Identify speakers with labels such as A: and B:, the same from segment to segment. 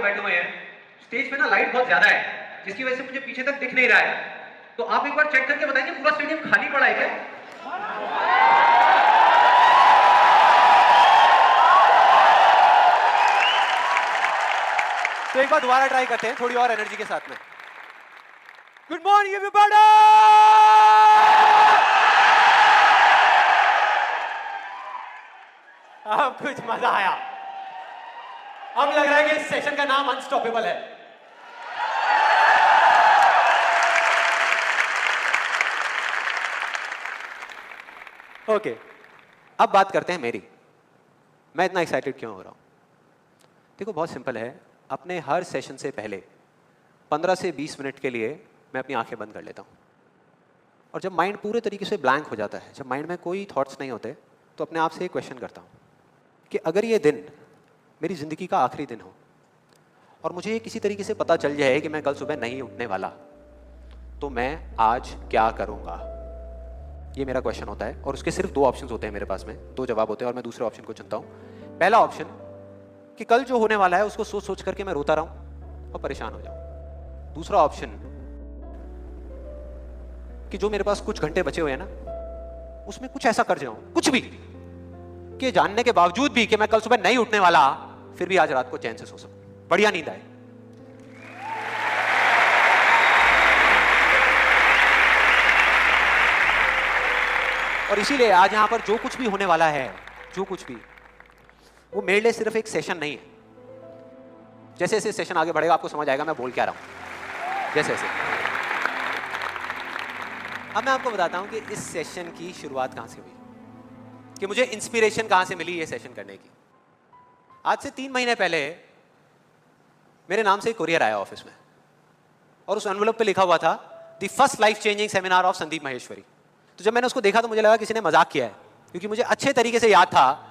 A: बैठे हुए हैं, स्टेज पे ना लाइट बहुत ज्यादा है, जिसकी वजह से मुझे पीछे तक दिख नहीं रहा है। तो आप एक बार चेक करके बताएंगे पूरा स्टेडियम खाली पड़ा है क्या?
B: तो एक बार दोबारा ट्राई करते हैं थोड़ी और एनर्जी के साथ में। Good morning everybody. अब कुछ मजा आया। अब लग रहा है कि इस सेशन का नाम अनस्टॉपेबल है। ओके, अब बात करते हैं मेरी। मैं इतना एक्साइटेड क्यों हो रहा हूं? देखो, बहुत सिंपल है। अपने हर सेशन से पहले 15 से 20 मिनट के लिए मैं अपनी आंखें बंद कर लेता हूं। और जब माइंड पूरे तरीके से ब्लैंक हो जाता है, जब माइंड में कोई थॉट्स नहीं होते, तो अपने आप से एक क्वेश्चन करता हूं कि अगर ये दिन मेरी ज़िंदगी का आखिरी दिन हो और मुझे किसी तरीके से पता चल जाए कि मैं कल सुबह नहीं उठने वाला, तो मैं आज क्या करूँगा? ये मेरा क्वेश्चन होता है। और उसके सिर्फ दो ऑप्शन होते हैं मेरे पास में, दो जवाब होते हैं, और मैं दूसरे ऑप्शन को चुनता हूँ। पहला ऑप्शन कि कल जो होने वाला है उसको सोच सोच करके मैं रोता रहूँ और परेशान हो जाऊँ। दूसरा ऑप्शन कि जो मेरे पास कुछ घंटे बचे हुए हैं ना, उसमें कुछ ऐसा कर जाऊँ, कुछ भी, कि जानने के बावजूद भी कि मैं कल सुबह नहीं उठने वाला, फिर भी आज रात को चैन से सो सकूं, बढ़िया नींद आए। और इसीलिए आज यहां पर जो कुछ भी होने वाला है, जो कुछ भी, वो मेरे लिए सिर्फ एक सेशन नहीं है। जैसे जैसे सेशन आगे बढ़ेगा आपको समझ आएगा मैं बोल क्या रहा हूं, जैसे जैसे। अब मैं आपको बताता हूं कि इस सेशन की शुरुआत कहां से हुई, कि मुझे इंस्पिरेशन कहां से मिली ये सेशन करने की। आज से 3 महीने पहले मेरे नाम से एक कुरियर आया ऑफिस में, और उस एनवेलप पे लिखा हुआ था the first life changing seminar of Sandeep Maheshwari. तो जब मैंने उसको देखा तो मुझे लगा किसी ने मजाक किया है, क्योंकि मुझे अच्छे तरीके से याद था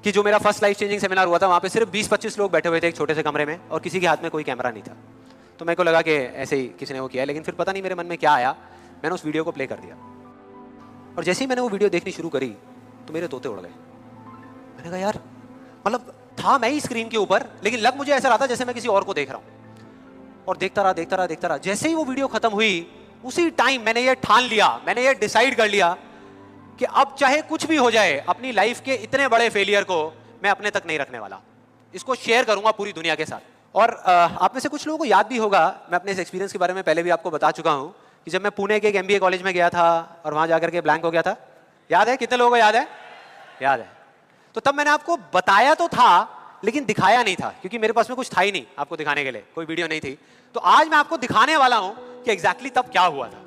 B: कि जो मेरा फर्स्ट लाइफ चेंजिंग सेमिनार हुआ था वहाँ पे सिर्फ 20-25 लोग बैठे हुए थे एक छोटे से कमरे में, और किसी के हाथ में कोई कैमरा नहीं था। तो मेरे को लगा कि ऐसे ही किसी ने वो किया है, लेकिन फिर पता नहीं मेरे मन में क्या आया, मैंने उस वीडियो को प्ले कर दिया। और जैसे ही मैंने वो वीडियो देखनी शुरू करी तो मेरे तोते उड़ गए। मैंने कहा यार, मतलब था मैं ही स्क्रीन के ऊपर, लेकिन लग मुझे ऐसा रहा था जैसे मैं किसी और को देख रहा हूँ। और देखता रहा। जैसे ही वो वीडियो खत्म हुई, उसी टाइम मैंने ये ठान लिया, मैंने ये डिसाइड कर लिया कि अब चाहे कुछ भी हो जाए, अपनी लाइफ के इतने बड़े फेलियर को मैं अपने तक नहीं रखने वाला, इसको शेयर करूंगा पूरी दुनिया के साथ। और आप में से कुछ लोगों को याद भी होगा, मैं अपने इस एक्सपीरियंस के बारे में पहले भी आपको बता चुका हूं, कि जब मैं पुणे के एक MBA कॉलेज में गया था और वहां जाकर के ब्लैंक हो गया था। याद है? कितने लोगों को याद है? याद है। तो तब मैंने आपको बताया तो था, लेकिन दिखाया नहीं था, क्योंकि मेरे पास में कुछ था ही नहीं आपको दिखाने के लिए, कोई वीडियो नहीं थी। तो आज मैं आपको दिखाने वाला हूं कि एग्जैक्टली तब क्या हुआ था।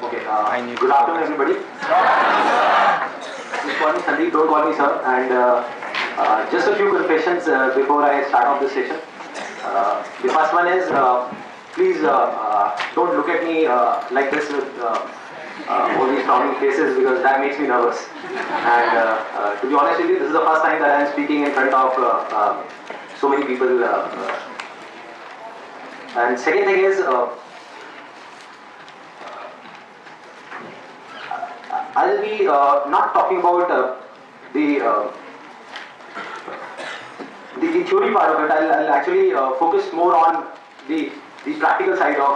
C: Okay, good afternoon everybody. Just call me Sandeep, don't call me sir. And just a few confessions before I start off this session. The first one is, please don't look at me like this with all these frowning faces, because that makes me nervous. And to be honest with you, this is the first time that I am speaking in front of so many people. And second thing is, I'll be not talking about the theory part of it. I'll actually focus more on the practical side of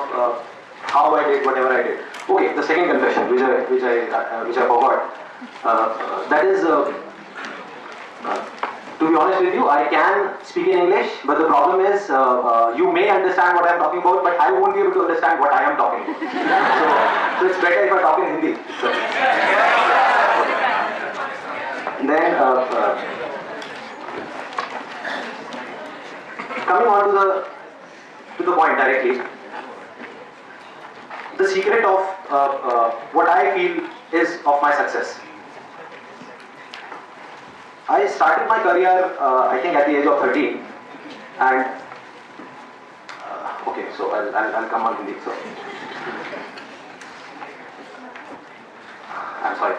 C: how I did whatever I did. Okay, the second confession, which I forgot. That is, to be honest with you, I can speak in English, but the problem is you may understand what I'm talking about, but I won't be able to understand what I am talking about. So it's better if I talk in Hindi. So. Then coming on to the point directly, the secret of what I feel is of my success. I started my career, I think, at the age of 13, and okay, so I'll come on Hindi. So I'm sorry.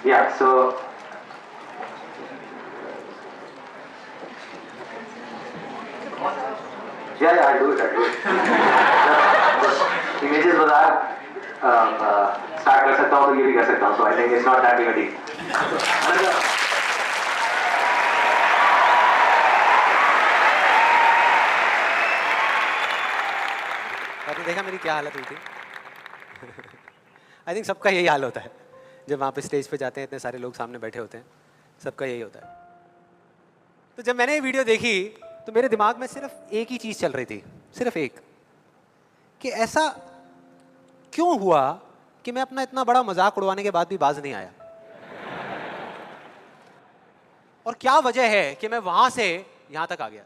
C: Yeah, so yeah, I do it. Images Bazaar start कर सकता हूँ तो ये भी कर सकता हूँ. So I think it's not that big a deal.
B: आपने देखा मेरी क्या हालत हुई थी? आई थिंक सबका यही हाल होता है जब वहाँ पे स्टेज पे जाते हैं, इतने सारे लोग सामने बैठे होते हैं, सबका यही होता है. तो जब मैंने ये वीडियो देखी तो मेरे दिमाग में सिर्फ एक ही चीज़ चल रही थी, सिर्फ एक, कि ऐसा क्यों हुआ कि मैं अपना इतना बड़ा मजाक उड़वाने के बाद भी बाज नहीं आया, और क्या वजह है कि मैं वहाँ से यहाँ तक आ गया.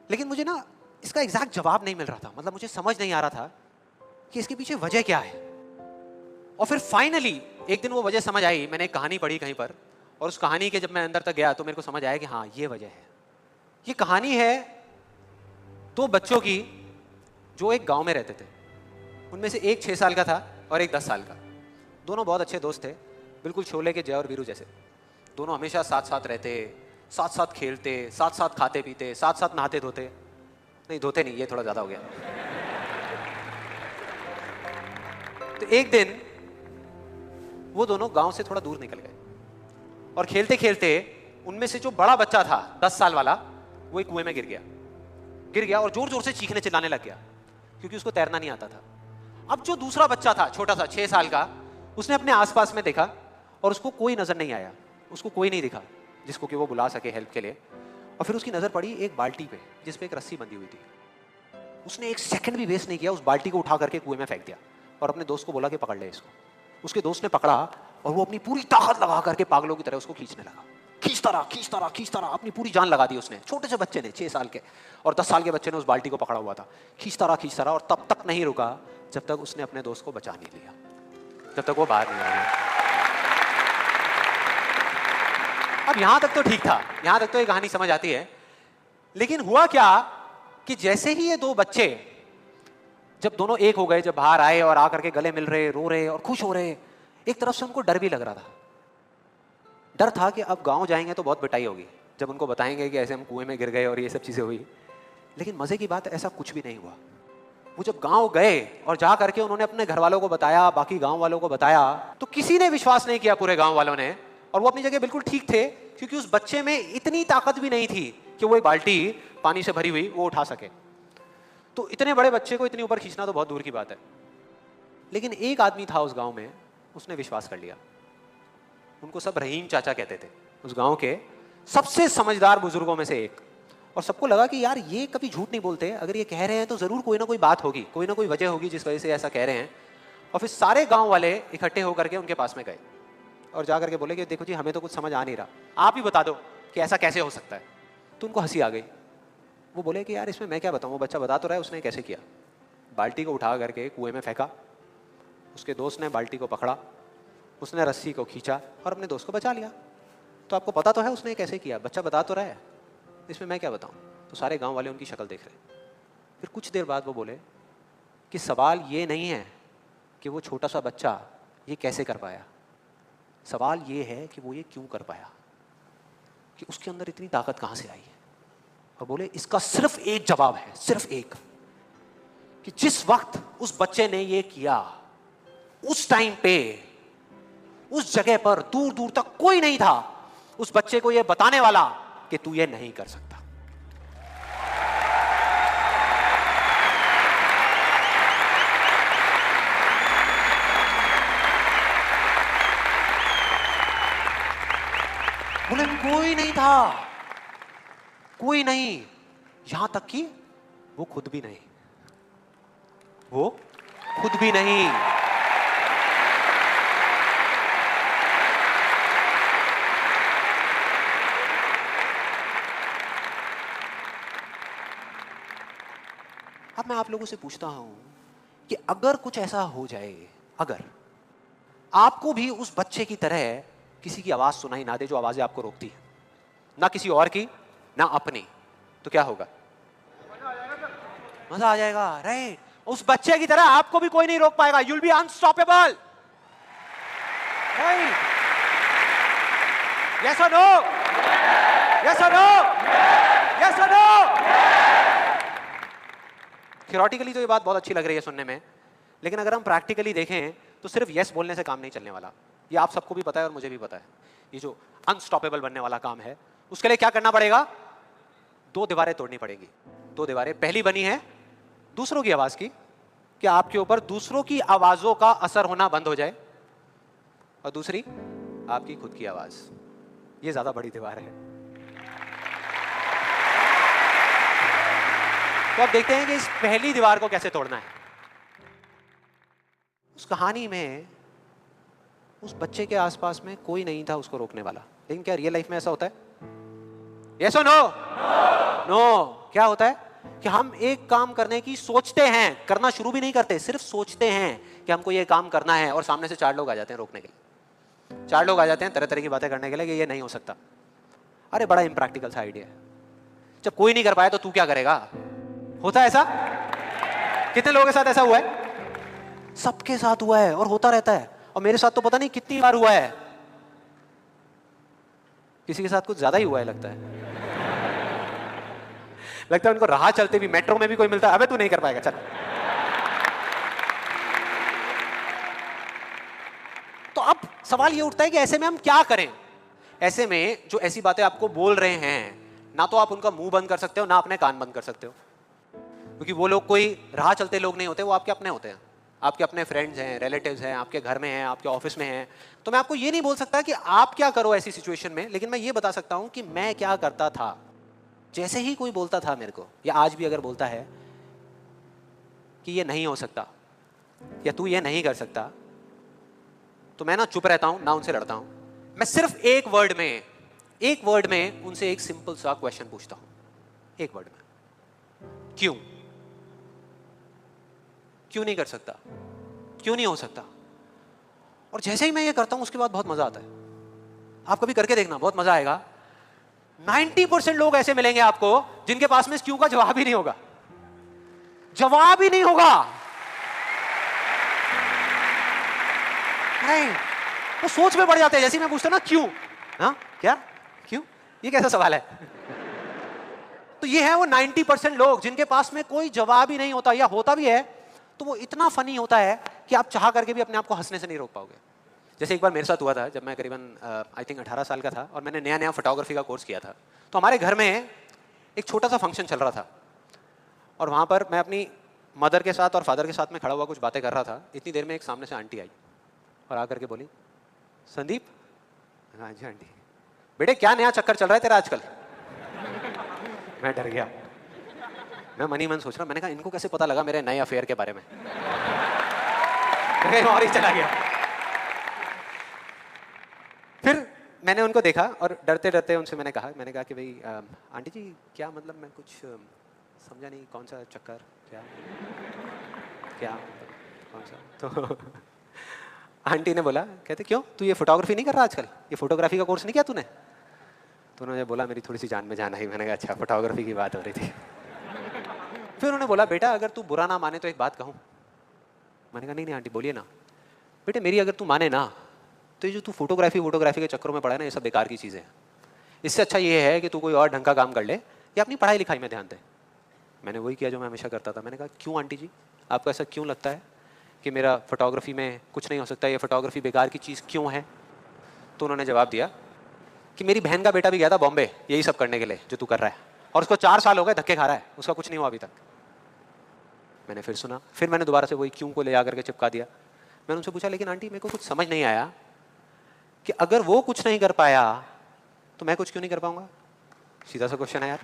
B: लेकिन मुझे ना इसका एग्जैक्ट जवाब नहीं मिल रहा था, मतलब मुझे समझ नहीं आ रहा था कि इसके पीछे वजह क्या है. और फिर फाइनली एक दिन वो वजह समझ आई. मैंने एक कहानी पढ़ी कहीं पर, और उस कहानी के जब मैं अंदर तक गया तो मेरे को समझ आया कि हाँ ये वजह है. ये कहानी है दो बच्चों की जो एक गांव में रहते थे. उनमें से एक 6 साल का था और एक 10 साल का. दोनों बहुत अच्छे दोस्त थे, बिल्कुल शोले के जय और वीरू जैसे. दोनों हमेशा साथ साथ रहते, साथ साथ खेलते, साथ साथ खाते पीते, साथ साथ नहाते धोते. नहीं धोते नहीं, ये थोड़ा ज्यादा हो गया. तो एक दिन वो दोनों गांव से थोड़ा दूर निकल गए, और खेलते खेलते उनमें से जो बड़ा बच्चा था 10 साल वाला, वो एक कुएं में गिर गया और जोर जोर से चीखने चिल्लाने लग गया क्योंकि उसको तैरना नहीं आता था. अब जो दूसरा बच्चा था छोटा सा 6 साल का, उसने अपने आसपास में देखा और उसको कोई नजर नहीं आया, उसको कोई नहीं दिखा जिसको कि वो बुला सके हेल्प के लिए. और फिर उसकी नजर पड़ी एक बाल्टी पे जिस पे एक रस्सी बंधी हुई थी. उसने एक सेकंड भी वेस्ट नहीं किया, उस बाल्टी को उठा करके कुएं में फेंक दिया और अपने दोस्त को बोला कि पकड़ ले इसको. उसके दोस्त ने पकड़ा और वो अपनी पूरी ताकत लगा करके पागलों की तरह उसको खींचने लगा. खींचता रहा, अपनी पूरी जान लगा दी उसने. छोटे से बच्चे ने, 6 साल के और 10 साल के बच्चे ने उस बाल्टी को पकड़ा हुआ था. खींचता रहा और तब तक नहीं रुका जब तक उसने अपने दोस्त को बचा नहीं लिया, जब तक वो बाहर नहीं आया. अब यहां तक तो ठीक था, यहां तक तो ये कहानी समझ आती है. लेकिन हुआ क्या कि जैसे ही ये दो बच्चे जब दोनों एक हो गए, जब बाहर आए और आकर के गले मिल रहे, रो रहे और खुश हो रहे, एक तरफ से उनको डर भी लग रहा था. डर था कि अब गांव जाएंगे तो बहुत पिटाई होगी जब उनको बताएंगे कि ऐसे हम कुएं में गिर गए और ये सब चीजें हुई. लेकिन मजे की बात, ऐसा कुछ भी नहीं हुआ. वो जब गांव गए और जा करके उन्होंने अपने घर वालों को बताया, बाकी गांव वालों को बताया, तो किसी ने विश्वास नहीं किया, पूरे गांव वालों ने. और वो अपनी जगह बिल्कुल ठीक थे क्योंकि उस बच्चे में इतनी ताकत भी नहीं थी कि वो एक बाल्टी पानी से भरी हुई वो उठा सके. तो इतने बड़े बच्चे को इतनी ऊपर खींचना तो बहुत दूर की बात है. लेकिन एक आदमी था उस गांव में, उसने विश्वास कर लिया. उनको सब रहीम चाचा कहते थे, उस गांव के सबसे समझदार बुजुर्गों में से एक. और सबको लगा कि यार ये कभी झूठ नहीं बोलते, अगर ये कह रहे हैं तो जरूर कोई ना कोई बात होगी, कोई ना कोई वजह होगी जिस वजह से ऐसा कह रहे हैं. और फिर सारे गांव वाले इकट्ठे होकर के उनके पास में गए और जा करके बोले कि देखो जी, हमें तो कुछ समझ आ नहीं रहा, आप ही बता दो कि ऐसा कैसे हो सकता है. तो उनको हंसी आ गई. वो बोले कि यार इसमें मैं क्या बताऊं, वो बच्चा बता तो रहा है उसने कैसे किया. बाल्टी को उठा करके कुएं में फेंका, उसके दोस्त ने बाल्टी को पकड़ा, उसने रस्सी को खींचा और अपने दोस्त को बचा लिया. तो आपको पता तो है उसने कैसे किया, बच्चा बता तो रहा है, इसमें मैं क्या बताऊं. तो सारे गांव वाले उनकी शक्ल देख रहे. फिर कुछ देर बाद वो बोले कि सवाल ये नहीं है कि वो छोटा सा बच्चा ये कैसे कर पाया, सवाल ये है कि वो ये क्यों कर पाया, कि उसके अंदर इतनी ताकत कहां से आई है. और बोले इसका सिर्फ एक जवाब है, सिर्फ एक, कि जिस वक्त उस बच्चे ने ये किया, उस टाइम पे उस जगह पर दूर दूर तक कोई नहीं था उस बच्चे को ये बताने वाला कि तू ये नहीं कर सकता. बोले कोई नहीं था, कोई नहीं, यहां तक कि वो खुद भी नहीं, वो खुद भी नहीं. अब मैं आप लोगों से पूछता हूं कि अगर कुछ ऐसा हो जाए, अगर आपको भी उस बच्चे की तरह किसी की आवाज सुनाई ना दे जो आवाजें आपको रोकती है, ना किसी और की ना अपनी, तो क्या होगा? मजा आ जाएगा, राइट? उस बच्चे की तरह आपको भी कोई नहीं रोक पाएगा. You'll be unstoppable, right? Yes और नो? यस और नो? यस और नो? थियोरेटिकली तो ये बात बहुत अच्छी लग रही है सुनने में, लेकिन अगर हम प्रैक्टिकली देखें तो सिर्फ यस बोलने से काम नहीं चलने वाला। ये आप सबको भी पता है और मुझे भी पता है। ये जो अनस्टॉपेबल बनने वाला काम है, उसके लिए क्या करना पड़ेगा? 2 दीवारें तोड़नी पड़ेगी। 2 दीवारें, पहली बनी है दूसरों की आवाज की, कि आपके ऊपर दूसरों की आवाजों का असर होना बंद हो जाए, और दूसरी आपकी खुद की आवाज। ये ज्यादा बड़ी दीवार है। तो अब देखते हैं कि इस पहली दीवार को कैसे तोड़ना है। उस कहानी में उस बच्चे के आसपास में कोई नहीं था उसको रोकने वाला। लेकिन क्या रियल लाइफ में ऐसा होता है? यस और नो? नो। क्या होता है कि हम एक काम करने की सोचते हैं, करना शुरू भी नहीं करते, सिर्फ सोचते हैं कि हमको ये काम करना है, और सामने से 4 लोग आ जाते हैं रोकने के लिए। 4 लोग आ जाते हैं तरह तरह की बातें करने के लिए कि ये नहीं हो सकता। अरे बड़ा इम्प्रैक्टिकल सा आइडिया है। जब कोई नहीं कर पाया तो तू क्या करेगा? होता है ऐसा? कितने लोगों के साथ ऐसा हुआ है? सबके साथ हुआ है और होता रहता है। और मेरे साथ तो पता नहीं कितनी बार हुआ है। किसी के साथ कुछ ज्यादा ही हुआ है लगता है। लगता है उनको राह चलते भी, मेट्रो में भी कोई मिलता है, अबे तू नहीं कर पाएगा, चल। तो अब सवाल ये उठता है कि ऐसे में हम क्या करें? ऐसे में जो ऐसी बातें आपको बोल रहे हैं, ना तो आप उनका मुंह बंद कर सकते हो, ना अपने कान बंद कर सकते हो, क्योंकि वो लोग कोई राह चलते लोग नहीं होते, वो आपके अपने होते हैं। आपके अपने फ्रेंड्स हैं, रिलेटिव्स हैं, आपके घर में हैं, आपके ऑफिस में हैं। तो मैं आपको ये नहीं बोल सकता कि आप क्या करो ऐसी सिचुएशन में, लेकिन मैं ये बता सकता हूं कि मैं क्या करता था। जैसे ही कोई बोलता था मेरे को, या आज भी अगर बोलता है कि ये नहीं हो सकता या तू ये नहीं कर सकता, तो मैं ना चुप रहता हूं, ना उनसे लड़ता हूं। मैं सिर्फ एक वर्ड में उनसे एक सिंपल सा क्वेश्चन पूछता हूं, एक वर्ड में। क्यों? क्यों नहीं कर सकता? क्यों नहीं हो सकता? और जैसे ही मैं ये करता हूं उसके बाद बहुत मजा आता है। आप कभी करके देखना, बहुत मजा आएगा। 90% लोग ऐसे मिलेंगे आपको जिनके पास में इस क्यों का जवाब ही नहीं होगा। जवाब ही नहीं होगा। नहीं, वो सोच में पड़ जाते हैं। जैसे मैं पूछता ना क्यों, हाँ क्या, क्यों, ये कैसा सवाल है? तो ये है वो 90% लोग जिनके पास में कोई जवाब ही नहीं होता, या होता भी है तो वो इतना फनी होता है कि आप चाह करके भी अपने आप को हंसने से नहीं रोक पाओगे। जैसे एक बार मेरे साथ हुआ था, जब मैं करीबन आई थिंक 18 साल का था और मैंने नया नया फोटोग्राफी का कोर्स किया था। तो हमारे घर में एक छोटा सा फंक्शन चल रहा था, और वहाँ पर मैं अपनी मदर के साथ और फादर के साथ में खड़ा हुआ कुछ बातें कर रहा था। इतनी देर में एक सामने से आंटी आई और आकर के बोली, संदीप। हाँ जी आंटी। बेटे क्या नया चक्कर चल रहा है तेरा आजकल? मैं डर गया। मैं मनी मन सोच रहा, मैंने कहा इनको कैसे पता लगा मेरे नए अफेयर के बारे में? और ही चला गया। फिर मैंने उनको देखा और डरते डरते उनसे मैंने कहा कि भाई आंटी जी क्या मतलब, मैं कुछ समझा नहीं, कौन सा चक्कर, क्या कौन सा? तो आंटी ने बोला, कहते क्यों तू ये फोटोग्राफी नहीं कर रहा आजकल? ये फोटोग्राफी का कोर्स नहीं किया तूने? तो उन्होंने बोला, मेरी थोड़ी सी जान में जान आई। मैंने कहा अच्छा, फोटोग्राफी की बात हो रही थी। फिर उन्होंने बोला, बेटा अगर तू बुरा ना माने तो एक बात कहूँ। मैंने कहा नहीं आंटी बोलिए ना। बेटे मेरी अगर तू माने ना, तो ये जो तू फोटोग्राफी के चक्करों में पड़ा है ना, ये सब बेकार की चीज़ें हैं। इससे अच्छा ये है कि तू कोई और ढंग का काम कर ले या अपनी पढ़ाई लिखाई में ध्यान दे। मैंने वही किया जो मैं हमेशा करता था। मैंने कहा क्यों आंटी जी, आपको ऐसा क्यों लगता है कि मेरा फोटोग्राफी में कुछ नहीं हो सकता, ये फोटोग्राफी बेकार की चीज़ क्यों है? तो उन्होंने जवाब दिया कि मेरी बहन का बेटा भी गया था बॉम्बे यही सब करने के लिए जो तू कर रहा है, और उसको 4 साल हो गए धक्के खा रहा है, उसका कुछ नहीं हुआ अभी तक। मैंने फिर सुना, फिर मैंने दोबारा से वही क्यों को ले जा करके चिपका दिया। मैंने उनसे पूछा, लेकिन आंटी मेरे को कुछ समझ नहीं आया कि अगर वो कुछ नहीं कर पाया तो मैं कुछ क्यों नहीं कर पाऊंगा? सीधा सा क्वेश्चन है यार।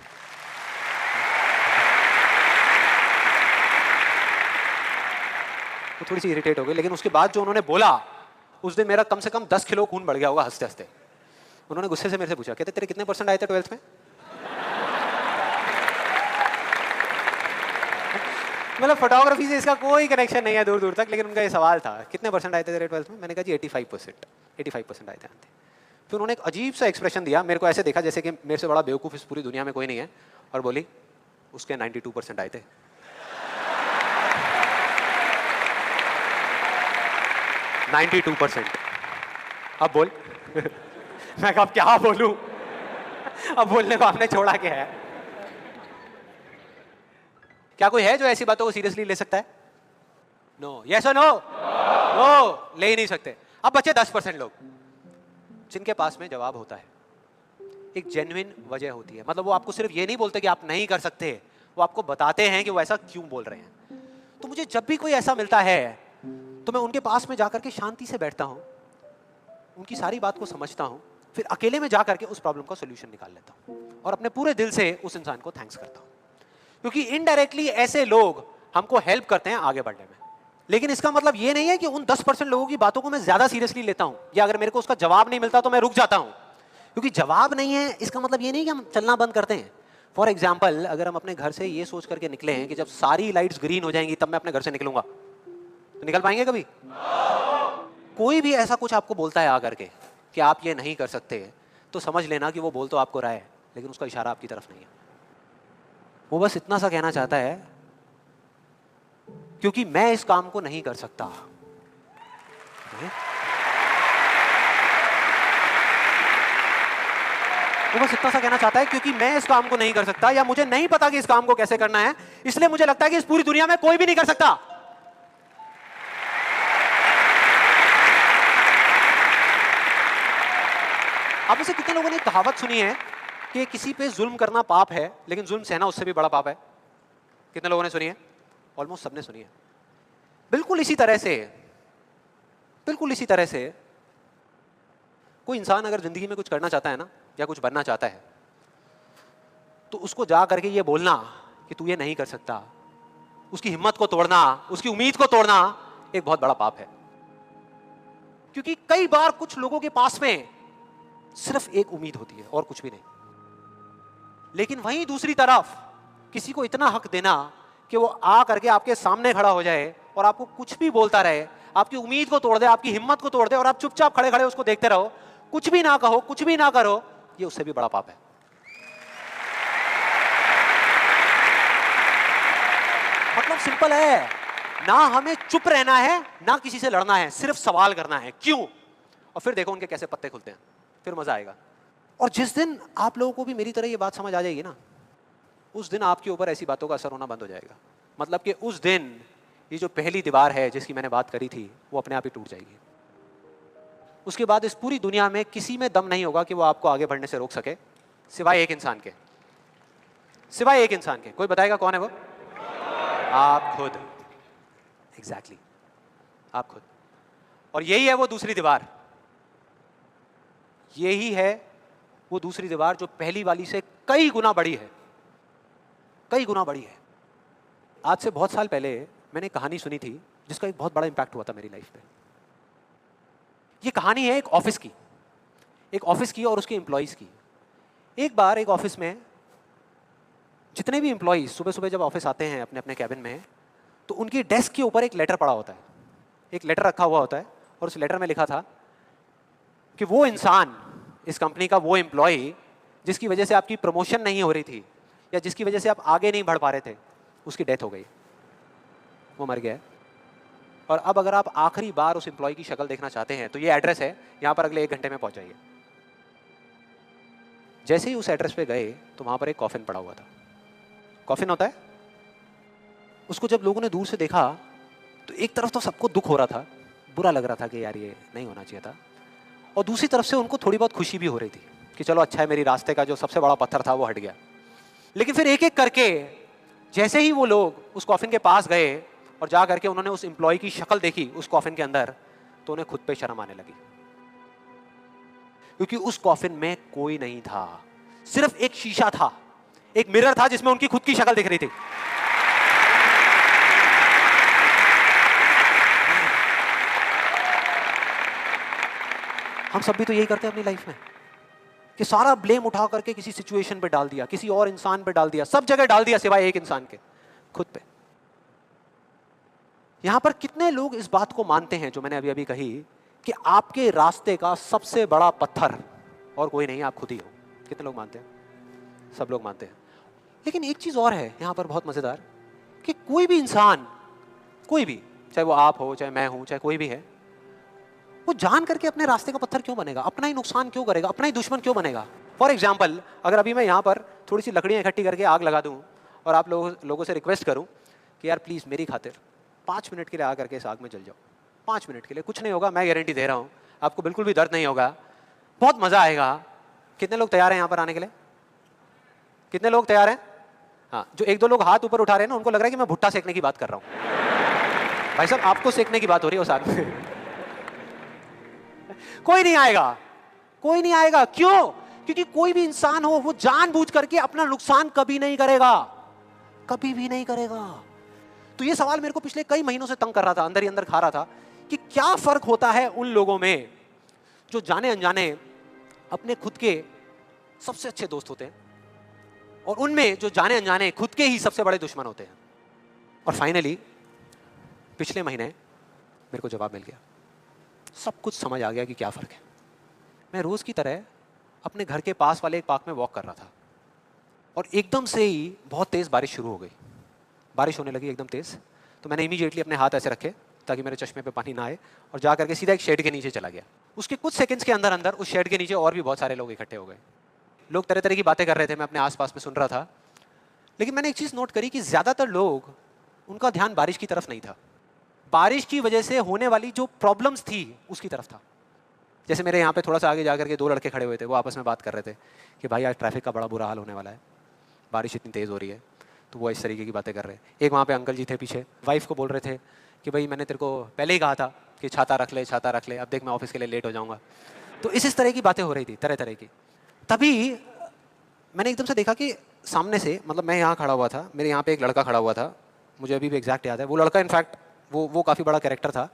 B: वो थोड़ी सी इरिटेट हो गई, लेकिन उसके बाद जो उन्होंने बोला, उस दिन मेरा कम से कम 10 किलो खून बढ़ गया होगा हंसते हंसते। उन्होंने गुस्से से मेरे से पूछा, कहते तेरे कितने % आए थे 12th में? मतलब फोटोग्राफी से इसका कोई कनेक्शन नहीं है दूर दूर तक, लेकिन उनका ये सवाल था कितने % आए थे तेरे 12th में? मैंने कहा जी 85% आए थे। फिर उन्होंने एक अजीब सा एक्सप्रेशन दिया, मेरे को ऐसे देखा जैसे कि मेरे से बड़ा बेवकूफ़ इस पूरी दुनिया में कोई नहीं है, और बोली उसके 92% आए थे। अब बोल। मैं कहा क्या बोलूं? अब बोलने को आपने छोड़ा क्या है? क्या कोई है जो ऐसी बातों को सीरियसली ले सकता है? नो। यस और नो? वो ले ही नहीं सकते। अब बचे 10% लोग जिनके पास में जवाब होता है, एक जेन्युइन वजह होती है। मतलब वो आपको सिर्फ ये नहीं बोलते कि आप नहीं कर सकते, वो आपको बताते हैं कि वो ऐसा क्यों बोल रहे हैं। तो मुझे जब भी कोई ऐसा मिलता है तो मैं उनके पास में जाकर के शांति से बैठता हूं, उनकी सारी बात को समझता हूं, फिर अकेले में जाकर के उस प्रॉब्लम का सॉल्यूशन निकाल लेता हूं और अपने पूरे दिल से उस इंसान को थैंक्स करता हूं। क्योंकि इनडायरेक्टली ऐसे लोग हमको हेल्प करते हैं आगे बढ़ने में। लेकिन इसका मतलब ये नहीं है कि उन 10% लोगों की बातों को मैं ज्यादा सीरियसली लेता हूं, या अगर मेरे को उसका जवाब नहीं मिलता तो मैं रुक जाता हूं। क्योंकि जवाब नहीं है इसका मतलब ये नहीं कि हम चलना बंद करते हैं। फॉर एग्जाम्पल, अगर हम अपने घर से ये सोच करके निकले हैं कि जब सारी लाइट्स ग्रीन हो जाएंगी तब मैं अपने घर से निकलूंगा, तो निकल पाएंगे कभी? कोई भी ऐसा कुछ आपको बोलता है आकर के कि आप ये नहीं कर सकते, तो समझ लेना कि वो बोल तो आपको रहा है लेकिन उसका इशारा आपकी तरफ नहीं है। वो बस इतना सा कहना चाहता है क्योंकि मैं इस काम को नहीं कर सकता। वो बस इतना सा कहना चाहता है क्योंकि मैं इस काम को नहीं कर सकता, या मुझे नहीं पता कि इस काम को कैसे करना है, इसलिए मुझे लगता है कि इस पूरी दुनिया में कोई भी नहीं कर सकता। आप में से कितने लोगों ने कहावत सुनी है कि किसी पे जुल्म करना पाप है लेकिन जुल्म सहना उससे भी बड़ा पाप है? कितने लोगों ने सुनी है? ऑलमोस्ट सबने सुनी है। बिल्कुल इसी तरह से कोई इंसान अगर जिंदगी में कुछ करना चाहता है ना, या कुछ बनना चाहता है, तो उसको जा करके ये बोलना कि तू ये नहीं कर सकता, उसकी हिम्मत को तोड़ना, उसकी उम्मीद को तोड़ना एक बहुत बड़ा पाप है। क्योंकि कई बार कुछ लोगों के पास में सिर्फ एक उम्मीद होती है और कुछ भी नहीं। लेकिन वहीं दूसरी तरफ किसी को इतना हक देना कि वो आ करके आपके सामने खड़ा हो जाए और आपको कुछ भी बोलता रहे, आपकी उम्मीद को तोड़ दे, आपकी हिम्मत को तोड़ दे, और आप चुपचाप खड़े खड़े उसको देखते रहो, कुछ भी ना कहो, कुछ भी ना करो, ये उससे भी बड़ा पाप है। मतलब सिंपल है, ना हमें चुप रहना है ना किसी से लड़ना है, सिर्फ सवाल करना है क्यों, और फिर देखो उनके कैसे पत्ते खुलते हैं, फिर मजा आएगा। और जिस दिन आप लोगों को भी मेरी तरह ये बात समझ आ जाएगी ना, उस दिन आपके ऊपर ऐसी बातों का असर होना बंद हो जाएगा। मतलब कि उस दिन ये जो पहली दीवार है जिसकी मैंने बात करी थी, वो अपने आप ही टूट जाएगी। उसके बाद इस पूरी दुनिया में किसी में दम नहीं होगा कि वो आपको आगे बढ़ने से रोक सके, सिवाय एक इंसान के। सिवाय एक इंसान के। कोई बताएगा कौन है वो? आप खुद। एग्जैक्टली, आप खुद। और यही है वो दूसरी दीवार, यही है वो दूसरी दीवार जो पहली वाली से कई गुना बड़ी है, कई गुना बड़ी है। आज से बहुत साल पहले मैंने कहानी सुनी थी जिसका एक बहुत बड़ा इंपैक्ट हुआ था मेरी लाइफ पे। ये कहानी है एक ऑफिस की और उसके एम्प्लॉइज की। एक बार एक ऑफिस में जितने भी एम्प्लॉइज सुबह सुबह जब ऑफिस आते हैं अपने अपने कैबिन में, तो उनकी डेस्क के ऊपर एक लेटर पड़ा होता है, एक लेटर रखा हुआ होता है, और उस लेटर में लिखा था कि वो इंसान, इस कंपनी का वो एम्प्लॉय जिसकी वजह से आपकी प्रमोशन नहीं हो रही थी या जिसकी वजह से आप आगे नहीं बढ़ पा रहे थे, उसकी डेथ हो गई, वो मर गया। और अब अगर आप आखिरी बार उस एम्प्लॉय की शक्ल देखना चाहते हैं तो ये एड्रेस है, यहाँ पर अगले 1 घंटे में पहुंच जाइए। जैसे ही उस एड्रेस पे गए तो वहां पर एक कॉफिन पड़ा हुआ था। कॉफिन होता है, उसको जब लोगों ने दूर से देखा तो एक तरफ तो सबको दुख हो रहा था, बुरा लग रहा था कि यार ये नहीं होना चाहिए था, और दूसरी तरफ से उनको थोड़ी बहुत खुशी भी हो रही थी कि चलो अच्छा है, मेरी रास्ते का जो सबसे बड़ा पत्थर था वो हट गया। लेकिन फिर एक एक करके जैसे ही वो लोग उस कॉफिन के पास गए और जा करके उन्होंने उस एम्प्लॉय की शक्ल देखी उस कॉफिन के अंदर, तो उन्हें खुद पे शर्म आने लगी, क्योंकि उस कॉफिन में कोई नहीं था, सिर्फ एक शीशा था, एक मिरर था जिसमें उनकी खुद की शक्ल दिख रही थी। हम सब भी तो यही करते हैं अपनी लाइफ में कि सारा ब्लेम उठा करके किसी सिचुएशन पे डाल दिया, किसी और इंसान पे डाल दिया, सब जगह डाल दिया सिवाय एक इंसान के, खुद पे। यहां पर कितने लोग इस बात को मानते हैं जो मैंने अभी अभी कही कि आपके रास्ते का सबसे बड़ा पत्थर और कोई नहीं, आप खुद ही हो? कितने लोग मानते हैं? सब लोग मानते हैं। लेकिन एक चीज और है यहां पर बहुत मजेदार, कि कोई भी इंसान, कोई भी, चाहे वो आप हो, चाहे मैं हूं, चाहे कोई भी है, वो जान करके अपने रास्ते का पत्थर क्यों बनेगा? अपना ही नुकसान क्यों करेगा? अपना ही दुश्मन क्यों बनेगा? फॉर एग्जाम्पल, अगर अभी मैं यहाँ पर थोड़ी सी लकड़ियाँ इकट्ठी करके आग लगा दूँ और आप लोगों से रिक्वेस्ट करूँ कि यार प्लीज़ मेरी खातिर 5 मिनट के लिए आ करके इस आग में जल जाओ, 5 मिनट के लिए, कुछ नहीं होगा, मैं गारंटी दे रहा हूँ, आपको बिल्कुल भी दर्द नहीं होगा, बहुत मजा आएगा। कितने लोग तैयार हैं यहाँ पर आने के लिए? कितने लोग तैयार हैं? हाँ, जो 1-2 लोग हाथ ऊपर उठा रहे हैं ना, उनको लग रहा है कि मैं भुट्टा सेकने की बात कर रहा हूँ। भाई साहब, आपको सेकने की बात हो रही है उस साथ में। कोई नहीं आएगा, कोई नहीं आएगा। क्यों? क्योंकि कोई भी इंसान हो, वो जानबूझ करके अपना नुकसान कभी नहीं करेगा, कभी भी नहीं करेगा। तो ये सवाल मेरे को पिछले कई महीनों से तंग कर रहा था, अंदर ही अंदर खा रहा था कि क्या फर्क होता है उन लोगों में जो जाने अनजाने अपने खुद के सबसे अच्छे दोस्त होते हैं, और उनमें जो जाने अनजाने खुद के ही सबसे बड़े दुश्मन होते हैं। और फाइनली पिछले महीने मेरे को जवाब मिल गया, सब कुछ समझ आ गया कि क्या फर्क है। मैं रोज की तरह अपने घर के पास वाले एक पार्क में वॉक कर रहा था, और एकदम से ही बहुत तेज बारिश शुरू हो गई, बारिश होने लगी एकदम तेज। तो मैंने इमीडिएटली अपने हाथ ऐसे रखे ताकि मेरे चश्मे पे पानी ना आए, और जा करके सीधा एक शेड के नीचे चला गया। उसके कुछ सेकंड्स के अंदर अंदर उस शेड के नीचे और भी बहुत सारे लोग इकट्ठे हो गए। लोग तरह तरह की बातें कर रहे थे, मैं अपने आसपास में सुन रहा था। लेकिन मैंने एक चीज़ नोट करी कि ज़्यादातर लोग, उनका ध्यान बारिश की तरफ नहीं था, बारिश की वजह से होने वाली जो प्रॉब्लम्स थी उसकी तरफ था। जैसे मेरे यहाँ पे थोड़ा सा आगे जाकर के 2 लड़के खड़े हुए थे, वो आपस में बात कर रहे थे कि भाई आज ट्रैफिक का बड़ा बुरा हाल होने वाला है, बारिश इतनी तेज़ हो रही है। तो वो इस तरीके की बातें कर रहे हैं। एक वहाँ पे अंकल जी थे पीछे, वाइफ को बोल रहे थे कि भाई मैंने तेरे को पहले ही कहा था कि छाता रख ले, छाता रख ले, अब देख मैं ऑफिस के लिए लेट हो जाऊँगा। तो इस तरह की बातें हो रही थी, तरह तरह की। तभी मैंने एकदम से देखा कि सामने से, मतलब मैं यहाँ खड़ा हुआ था, मेरे यहाँ पे एक लड़का खड़ा हुआ था, मुझे अभी भी एग्जैक्ट याद है। वो लड़का इनफैक्ट वो काफ़ी बड़ा कैरेक्टर था,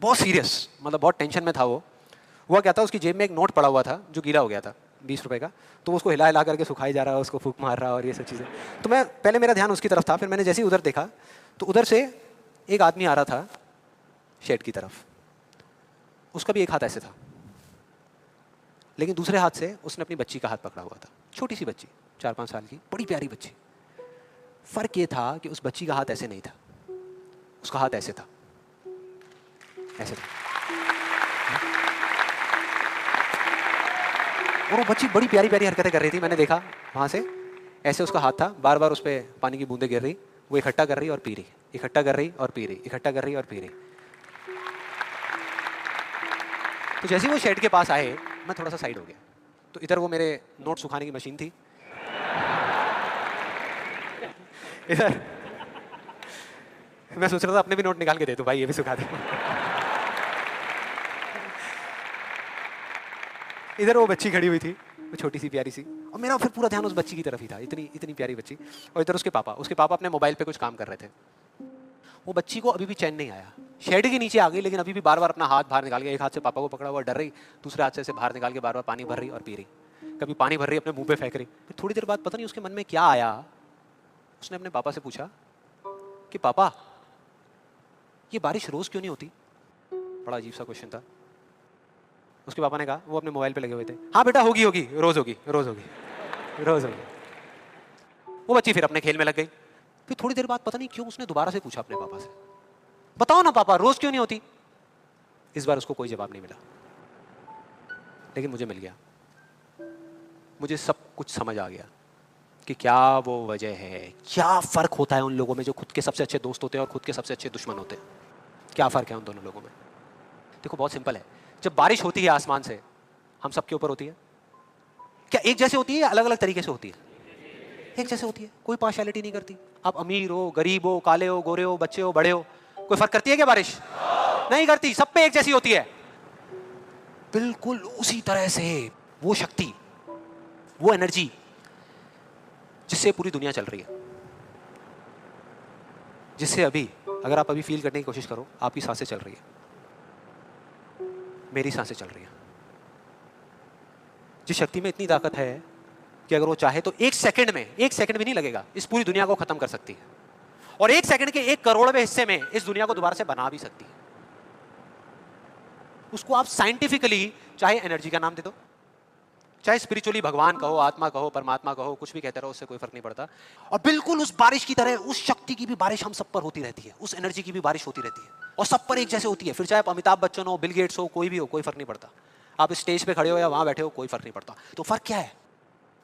B: बहुत सीरियस, मतलब बहुत टेंशन में था वो। हुआ क्या था, उसकी जेब में एक नोट पड़ा हुआ था जो गीला हो गया था, 20 रुपए का। तो उसको हिला हिला करके सुखाई जा रहा है, उसको फूंक मार रहा है और ये सब चीज़ें। तो मैं पहले, मेरा ध्यान उसकी तरफ था, फिर मैंने जैसे ही उधर देखा तो उधर से एक आदमी आ रहा था शेड की तरफ। उसका भी एक हाथ ऐसे था, लेकिन दूसरे हाथ से उसने अपनी बच्ची का हाथ पकड़ा हुआ था, छोटी सी बच्ची, 4-5 साल की, बड़ी प्यारी बच्ची। फर्क ये था कि उस बच्ची का हाथ ऐसे नहीं था, उसका हाथ ऐसे था, ऐसे था। और वो बच्ची बड़ी प्यारी प्यारी हरकतें कर रही थी। मैंने देखा वहाँ से, ऐसे उसका हाथ था, बार बार उस पर पानी की बूंदें गिर रही, वो इकट्ठा कर रही और पी रही, इकट्ठा कर रही और पी रही, इकट्ठा कर रही और पी रही। तो जैसे ही वो शेड के पास आए, मैं थोड़ा सा साइड हो गया। तो इधर वो मेरे नोट सुखाने की मशीन थी, इधर मैं सोच रहा था अपने भी नोट निकाल के दे दूं, भाई ये भी सुखा दे। इधर वो बच्ची खड़ी हुई थी, वो छोटी सी प्यारी सी, और मेरा फिर पूरा ध्यान उस बच्ची की तरफ ही था, इतनी इतनी प्यारी बच्ची। और इधर उसके पापा अपने मोबाइल पे कुछ काम कर रहे थे। वो बच्ची को अभी भी चैन नहीं आया, शेड के नीचे आ गई, लेकिन अभी भी बार बार अपना हाथ बाहर निकाल के, एक हाथ से पापा को पकड़ा हुआ डर रही, दूसरे हाथ से ऐसे बाहर निकाल के बार बार पानी भर रही और पी रही। कभी पानी भर रही, अपने मुंह पे फेंक रही। फिर थोड़ी देर बाद पता नहीं उसके मन में क्या आया, उसने अपने पापा से पूछा कि पापा ये बारिश रोज क्यों नहीं होती? बड़ा अजीब सा क्वेश्चन था। उसके पापा ने कहा, वो अपने मोबाइल पे लगे हुए थे, हाँ बेटा होगी होगी, रोज होगी, रोज होगी, रोज होगी। वो बच्ची फिर अपने खेल में लग गई। फिर थोड़ी देर बाद पता नहीं क्यों उसने दोबारा से पूछा अपने पापा से, बताओ ना पापा रोज क्यों नहीं होती? इस बार उसको कोई जवाब नहीं मिला, लेकिन मुझे मिल गया। मुझे सब कुछ समझ आ गया कि क्या वो वजह है, क्या फर्क होता है उन लोगों में जो खुद के सबसे अच्छे दोस्त होते हैं और खुद के सबसे अच्छे दुश्मन होते हैं। क्या फर्क है उन दोनों लोगों में? देखो बहुत सिंपल है। जब बारिश होती है आसमान से, हम सबके ऊपर होती है, क्या एक जैसे होती है या अलग अलग तरीके से होती है? एक जैसे होती है, कोई पार्शियलिटी नहीं करती। आप अमीर हो, गरीब हो, काले हो, गोरे हो, बच्चे हो, बड़े हो, कोई फर्क करती है क्या बारिश? नहीं करती, सब पे एक जैसी होती है। बिल्कुल उसी तरह से वो शक्ति, वो एनर्जी जिससे पूरी दुनिया चल रही है, जिससे अभी अगर आप अभी फील करने की कोशिश करो, आपकी सांसें चल रही है, मेरी सांसें चल रही है। जिस शक्ति में इतनी ताकत है कि अगर वो चाहे तो एक सेकंड भी नहीं लगेगा, इस पूरी दुनिया को खत्म कर सकती है, और एक सेकंड के 1 करोड़वें हिस्से में इस दुनिया को दोबारा से बना भी सकती है। उसको आप साइंटिफिकली चाहे एनर्जी का नाम दे दो, चाहे स्पिरिचुअली भगवान कहो, आत्मा कहो, परमात्मा कहो, कुछ भी कहते रहो, उससे कोई फर्क नहीं पड़ता। और बिल्कुल उस बारिश की तरह उस शक्ति की भी बारिश हम सब पर होती रहती है, उस एनर्जी की भी बारिश होती रहती है, और सब पर एक जैसे होती है। फिर चाहे आप अमिताभ बच्चन हो, बिल गेट्स हो, कोई भी हो, कोई फर्क नहीं पड़ता। आप स्टेज पे खड़े हो या वहां बैठे हो, कोई फर्क नहीं पड़ता। तो फर्क क्या है?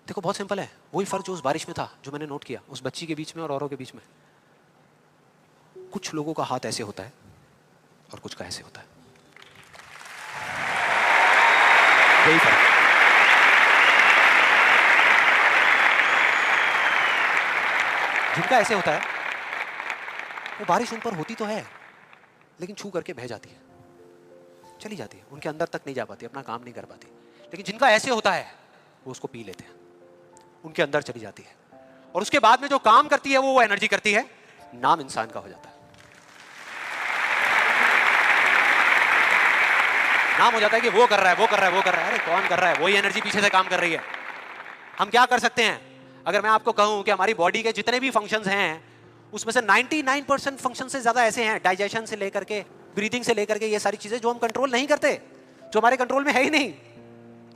B: देखो बहुत सिंपल है, वही फर्क जो उस बारिश में था, जो मैंने नोट किया उस बच्ची के बीच में और औरों के बीच में। कुछ लोगों का हाथ ऐसे होता है, और कुछ का ऐसे होता है। यही फर्क। जिनका ऐसे होता है वो बारिश उन पर होती तो है लेकिन छू करके बह जाती है, चली जाती है, उनके अंदर तक नहीं जा पाती, अपना काम नहीं कर पाती। लेकिन जिनका ऐसे होता है वो उसको पी लेते हैं, उनके अंदर चली जाती है और उसके बाद में जो काम करती है वो एनर्जी करती है, नाम इंसान का हो जाता है। नाम हो जाता है कि वो कर रहा है, वो कर रहा है, वो कर रहा है। अरे कौन कर रहा है? वही एनर्जी पीछे से काम कर रही है। हम क्या कर सकते हैं? अगर मैं आपको कहूं कि हमारी बॉडी के जितने भी फंक्शंस हैं उसमें से 99% फंक्शन से ज्यादा ऐसे हैं, डाइजेशन से लेकर के ब्रीदिंग से लेकर के ये सारी चीजें जो हम कंट्रोल नहीं करते, जो हमारे कंट्रोल में है ही नहीं।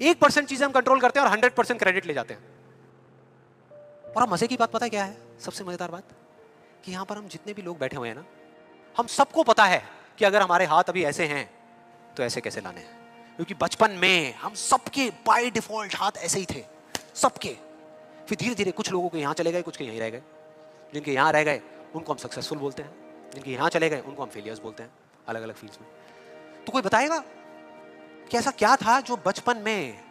B: 1% चीजें हम कंट्रोल करते हैं और 100% क्रेडिट ले जाते हैं। और अब मजे की बात पता है क्या है? सबसे मजेदार बात कि यहां पर हम जितने भी लोग बैठे हुए हैं ना, हम सबको पता है कि अगर हमारे हाथ अभी ऐसे हैं तो ऐसे कैसे लाने हैं, क्योंकि बचपन में हम सबके बाय डिफॉल्ट हाथ ऐसे ही थे, सबके। फिर धीरे धीरे कुछ लोगों के यहां चले गए, कुछ के यहीं रह गए। जिनके यहां रह गए उनको हम सक्सेसफुल बोलते हैं, जिनके यहां चले गए उनको हम फेलियर्स बोलते हैं, अलग अलग फील्ड्स में। तो कोई बताएगा कि ऐसा क्या था जो बचपन में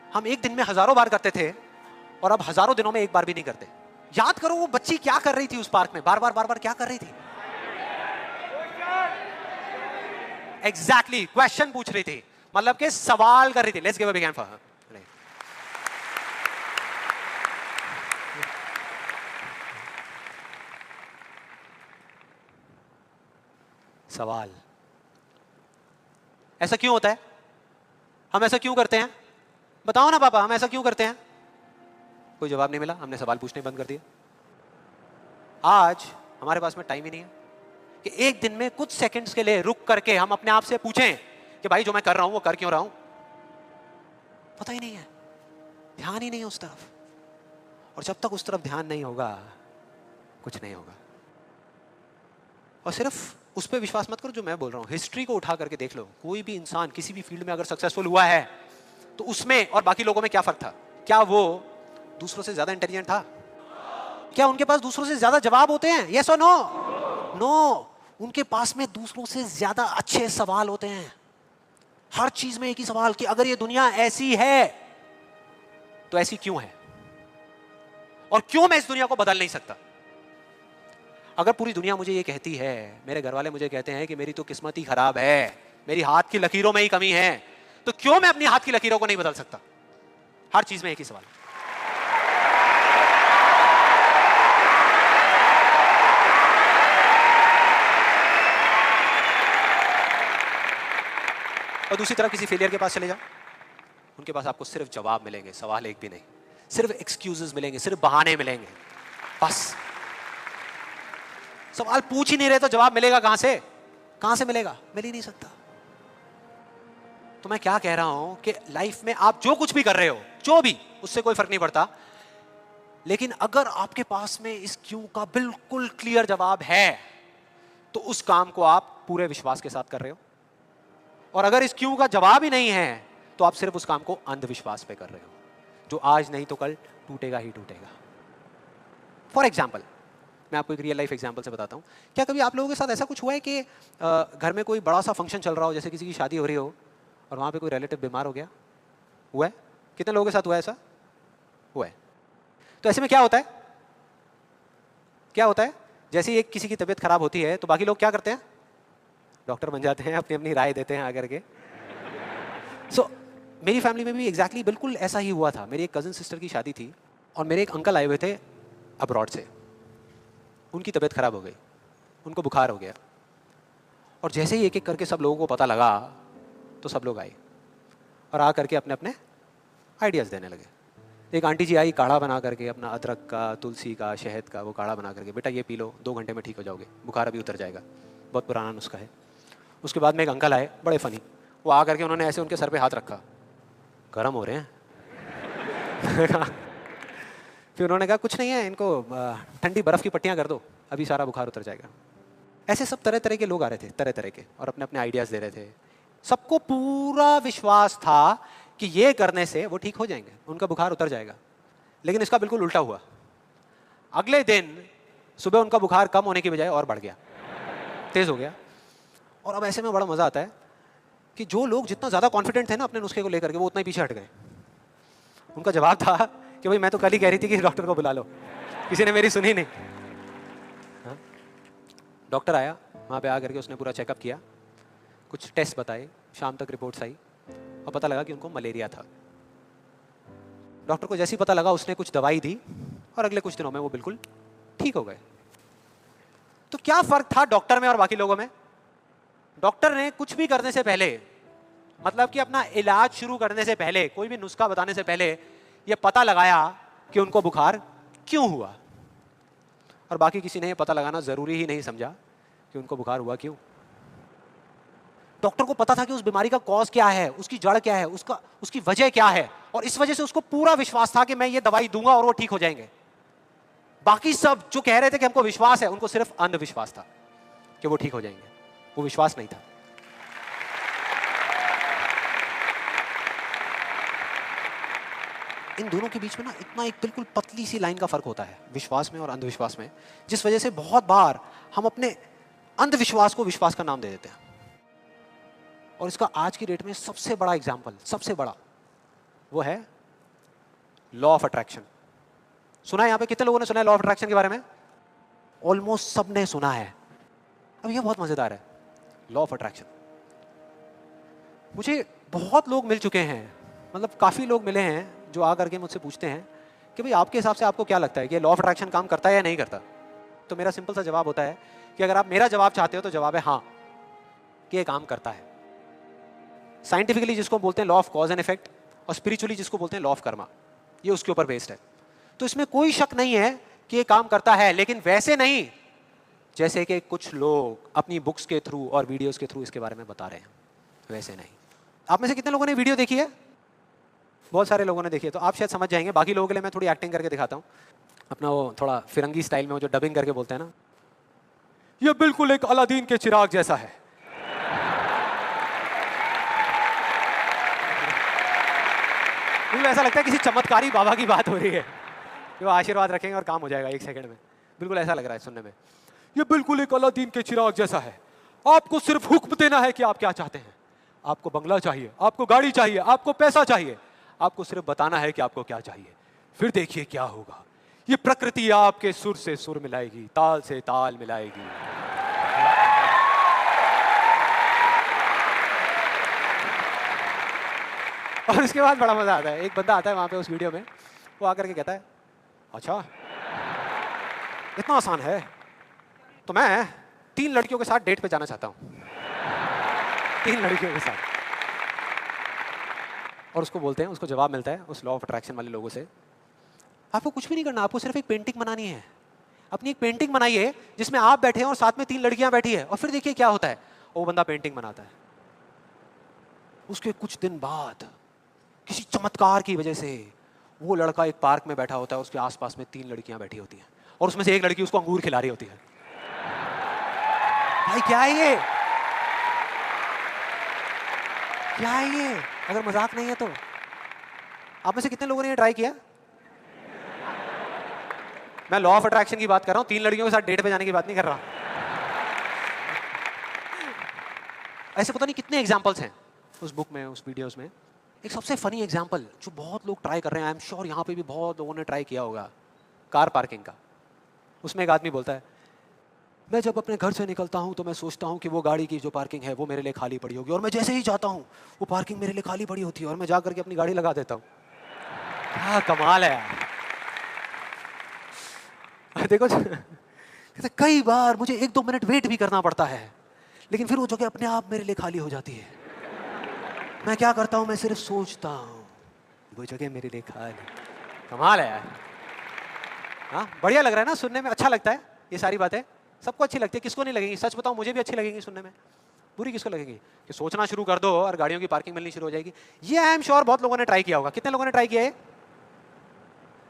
B: हम एक दिन में हजारों बार करते थे और अब हजारों दिनों में एक बार भी नहीं करते? याद करो वो बच्ची क्या कर रही थी उस पार्क में, बार बार क्या कर रही थी? एग्जैक्टली क्वेश्चन पूछ रही थी, मतलब कि सवाल कर रही थी। Let's give a big hand for her. सवाल। ऐसा क्यों होता है? हम ऐसा क्यों करते हैं? बताओ ना पापा, हम ऐसा क्यों करते हैं? कोई जवाब नहीं मिला, हमने सवाल पूछने बंद कर दिया। आज हमारे पास में टाइम ही नहीं है कि एक दिन में कुछ सेकंड्स के लिए रुक करके हम अपने आप से पूछें कि भाई जो मैं कर रहा हूं वो कर क्यों रहा हूं? पता ही नहीं है, ध्यान ही नहीं है उस तरफ। और जब तक उस तरफ ध्यान नहीं होगा कुछ नहीं होगा। और सिर्फ उस पर विश्वास मत करो जो मैं बोल रहा हूं, हिस्ट्री को उठा करके देख लो। कोई भी इंसान किसी भी फील्ड में अगर सक्सेसफुल हुआ है तो उसमें और बाकी लोगों में क्या फर्क था? क्या वो दूसरों से ज्यादा इंटेलिजेंट था? क्या उनके पास दूसरों से ज्यादा जवाब होते हैं? यस और नो? नो। उनके पास में दूसरों से ज्यादा अच्छे सवाल होते हैं। हर चीज में एक ही सवाल कि अगर ये दुनिया ऐसी है तो ऐसी क्यों है, और क्यों मैं इस दुनिया को बदल नहीं सकता? अगर पूरी दुनिया मुझे ये कहती है, मेरे घर वाले मुझे कहते हैं कि मेरी तो किस्मत ही खराब है, मेरी हाथ की लकीरों में ही कमी है, तो क्यों मैं अपनी हाथ की लकीरों को नहीं बदल सकता? हर चीज में एक ही सवाल। और दूसरी तरफ किसी फेलियर के पास चले जाओ, उनके पास आपको सिर्फ जवाब मिलेंगे, सवाल एक भी नहीं। सिर्फ एक्सक्यूजेस मिलेंगे, सिर्फ बहाने मिलेंगे, बस। सवाल पूछ ही नहीं रहे तो जवाब मिलेगा कहां से? कहां से मिलेगा? मिल ही नहीं सकता। तो मैं क्या कह रहा हूं कि लाइफ में आप जो कुछ भी कर रहे हो, जो भी, उससे कोई फर्क नहीं पड़ता, लेकिन अगर आपके पास में इस क्यों का बिल्कुल क्लियर जवाब है तो उस काम को आप पूरे विश्वास के साथ कर रहे हो। और अगर इस क्यों का जवाब ही नहीं है तो आप सिर्फ उस काम को अंधविश्वास पे कर रहे हो, जो आज नहीं तो कल टूटेगा ही टूटेगा। फॉर एग्जाम्पल, मैं आपको एक रियल लाइफ एग्जाम्पल से बताता हूँ। क्या कभी आप लोगों के साथ ऐसा कुछ हुआ है कि घर में कोई बड़ा सा फंक्शन चल रहा हो, जैसे किसी की शादी हो रही हो और वहाँ पे कोई रिलेटिव बीमार हो गया? हुआ है? कितने लोगों के साथ हुआ है ऐसा? हुआ है। तो ऐसे में क्या होता है? क्या होता है? जैसे ही एक किसी की तबीयत खराब होती है तो बाकी लोग क्या करते हैं? डॉक्टर बन जाते हैं, अपनी अपनी राय देते हैं आकर के। सो मेरी फैमिली में भी एग्जैक्टली बिल्कुल ऐसा ही हुआ था। मेरी एक कज़न सिस्टर की शादी थी और मेरे एक अंकल आए हुए थे अब्रॉड से। उनकी तबीयत खराब हो गई, उनको बुखार हो गया, और जैसे ही एक एक करके सब लोगों को पता लगा तो सब लोग आए और आ करके अपने अपने आइडियाज़ देने लगे। एक आंटी जी आई, काढ़ा बना करके, अपना अदरक का, तुलसी का, शहद का वो काढ़ा बना करके, बेटा ये पी लो, 2 घंटे में ठीक हो जाओगे, बुखार अभी उतर जाएगा, बहुत पुराना नुस्खा है। उसके बाद में एक अंकल आए, बड़े फनी, वो आ करके उन्होंने ऐसे उनके सर पे हाथ रखा, गर्म हो रहे हैं। फिर उन्होंने कहा कुछ नहीं है, इनको ठंडी बर्फ़ की पट्टियाँ कर दो, अभी सारा बुखार उतर जाएगा। ऐसे सब तरह तरह के लोग आ रहे थे, तरह तरह के, और अपने अपने आइडियाज़ दे रहे थे। सबको पूरा विश्वास था कि ये करने से वो ठीक हो जाएंगे, उनका बुखार उतर जाएगा। लेकिन इसका बिल्कुल उल्टा हुआ। अगले दिन सुबह उनका बुखार कम होने की बजाय और बढ़ गया, तेज़ हो गया। और अब ऐसे में बड़ा मजा आता है कि जो लोग जितना ज्यादा कॉन्फिडेंट थे ना अपने नुस्खे को लेकर के, वो उतना ही पीछे हट गए। उनका जवाब था कि भाई मैं तो कल ही कह रही थी कि डॉक्टर को बुला लो, किसी ने मेरी सुनी नहीं। हाँ? डॉक्टर आया, वहाँ पे आकर के उसने पूरा चेकअप किया, कुछ टेस्ट बताए, शाम तक रिपोर्ट्स आई और पता लगा कि उनको मलेरिया था। डॉक्टर को जैसे ही पता लगा उसने कुछ दवाई दी और अगले कुछ दिनों में वो बिल्कुल ठीक हो गए। तो क्या फर्क था डॉक्टर में और बाकी लोगों में? डॉक्टर ने कुछ भी करने से पहले, मतलब कि अपना इलाज शुरू करने से पहले, कोई भी नुस्खा बताने से पहले ये पता लगाया कि उनको बुखार क्यों हुआ, और बाकी किसी ने ये पता लगाना जरूरी ही नहीं समझा कि उनको बुखार हुआ क्यों। डॉक्टर को पता था कि उस बीमारी का कॉज क्या है, उसकी जड़ क्या है, उसकी वजह क्या है, और इस वजह से उसको पूरा विश्वास था कि मैं ये दवाई दूंगा और वो ठीक हो जाएंगे। बाकी सब जो कह रहे थे कि हमको विश्वास है, उनको सिर्फ अंधविश्वास था कि वो ठीक हो जाएंगे, वो विश्वास नहीं था। इन दोनों के बीच में ना इतना एक बिल्कुल पतली सी लाइन का फर्क होता है, विश्वास में और अंधविश्वास में, जिस वजह से बहुत बार हम अपने अंधविश्वास को विश्वास का नाम दे देते हैं। और इसका आज की डेट में सबसे बड़ा एग्जाम्पल, सबसे बड़ा, वो है लॉ ऑफ अट्रैक्शन। सुना है यहाँ पे? कितने लोगों ने सुना है लॉ ऑफ अट्रैक्शन के बारे में? ऑलमोस्ट सबने सुना है। अब ये बहुत मजेदार है, लॉ ऑफ अट्रैक्शन। मुझे बहुत लोग मिल चुके हैं, मतलब काफी लोग मिले हैं जो आकर के मुझसे पूछते हैं कि भाई आपके हिसाब से आपको क्या लगता है कि लॉ ऑफ अट्रैक्शन काम करता है या नहीं करता? तो मेरा सिंपल सा जवाब होता है कि अगर आप मेरा जवाब चाहते हो तो जवाब है हाँ, कि ये काम करता है। साइंटिफिकली जिसको बोलते हैं law of cause and effect, और स्पिरिचुअली जिसको बोलते हैं लॉ ऑफ कर्मा, ये उसके ऊपर बेस्ड है। तो इसमें कोई शक नहीं है कि ये काम करता है, लेकिन वैसे नहीं जैसे कि कुछ लोग अपनी बुक्स के थ्रू और वीडियोस के थ्रू इसके बारे में बता रहे हैं, वैसे नहीं। आप में से कितने लोगों ने वीडियो देखी है? बहुत सारे लोगों ने देखी है, तो आप शायद समझ जाएंगे। बाकी लोगों के लिए मैं थोड़ी एक्टिंग करके दिखाता हूँ, अपना वो थोड़ा फिरंगी स्टाइल में, वो जो डबिंग करके बोलते हैं ना, ये बिल्कुल एक अलादीन के चिराग जैसा है। बिल्कुल ऐसा लगता है किसी चमत्कारी बाबा की बात हो रही है, जो आशीर्वाद रखेंगे और काम हो जाएगा 1 सेकंड में। बिल्कुल ऐसा लग रहा है सुनने में। ये बिल्कुल एक अलादीन के चिराग जैसा है, आपको सिर्फ हुक्म देना है कि आप क्या चाहते हैं। आपको बंगला चाहिए, आपको गाड़ी चाहिए, आपको पैसा चाहिए, आपको सिर्फ बताना है कि आपको क्या चाहिए, फिर देखिए क्या होगा। ये प्रकृति आपके सुर से सुर मिलाएगी, ताल से ताल मिलाएगी। और उसके बाद बड़ा मजा आता है। एक बंदा आता है वहां पे उस वीडियो में, वो आकर के कहता है अच्छा इतना आसान है, तो मैं 3 लड़कियों के साथ डेट पे जाना चाहता हूँ। 3 लड़कियों के साथ। और उसको बोलते हैं, उसको जवाब मिलता है उस लॉ ऑफ अट्रैक्शन वाले लोगों से, आपको कुछ भी नहीं करना, आपको सिर्फ एक पेंटिंग बनानी है। अपनी एक पेंटिंग बनाइए जिसमें आप बैठे हैं और साथ में 3 लड़कियां बैठी है, और फिर देखिए क्या होता है। और वो बंदा पेंटिंग बनाता है। उसके कुछ दिन बाद किसी चमत्कार की वजह से वो लड़का एक पार्क में बैठा होता है, उसके आसपास में 3 लड़कियां बैठी होती हैं, और उसमें से एक लड़की उसको अंगूर खिला रही होती है। भाई क्या है ये? क्या है ये? अगर मजाक नहीं है तो आप में से कितने लोगों ने ये ट्राई किया? मैं लॉ ऑफ अट्रैक्शन की बात कर रहा हूं, 3 लड़कियों के साथ डेट पे जाने की बात नहीं कर रहा। ऐसे पता नहीं कितने एग्जांपल्स हैं उस बुक में, उस वीडियोस में। एक सबसे फनी एग्जांपल जो बहुत लोग ट्राई कर रहे हैं, आई एम श्योर यहाँ पे भी बहुत लोगों ने ट्राई किया होगा, कार पार्किंग का। उसमें एक आदमी बोलता है, मैं जब अपने घर से निकलता हूँ तो मैं सोचता हूँ कि वो गाड़ी की जो पार्किंग है वो मेरे लिए खाली पड़ी होगी, और मैं जैसे ही जाता हूँ वो पार्किंग मेरे लिए खाली पड़ी होती है, और मैं जा करके अपनी गाड़ी लगा देता हूँ। क्या कमाल है यार। देखो कई बार मुझे 1-2 मिनट वेट भी करना पड़ता है, लेकिन फिर वो जगह अपने आप मेरे लिए खाली हो जाती है। मैं क्या करता हूँ, मैं सिर्फ सोचता हूँ वो जगह मेरे लिए खाली। कमाल है यार। हाँ, बढ़िया लग रहा है ना, सुनने में अच्छा लगता है। ये सारी बातें सबको अच्छी लगती है, किसको नहीं लगेंगी? सच बताऊं, मुझे भी अच्छी लगेंगी सुनने में। बुरी किसको लगेगी? कि सोचना शुरू कर दो और गाड़ियों की पार्किंग मिलनी शुरू हो जाएगी। ये आई एम श्योर बहुत लोगों ने ट्राई किया होगा। कितने लोगों ने ट्राई किया है?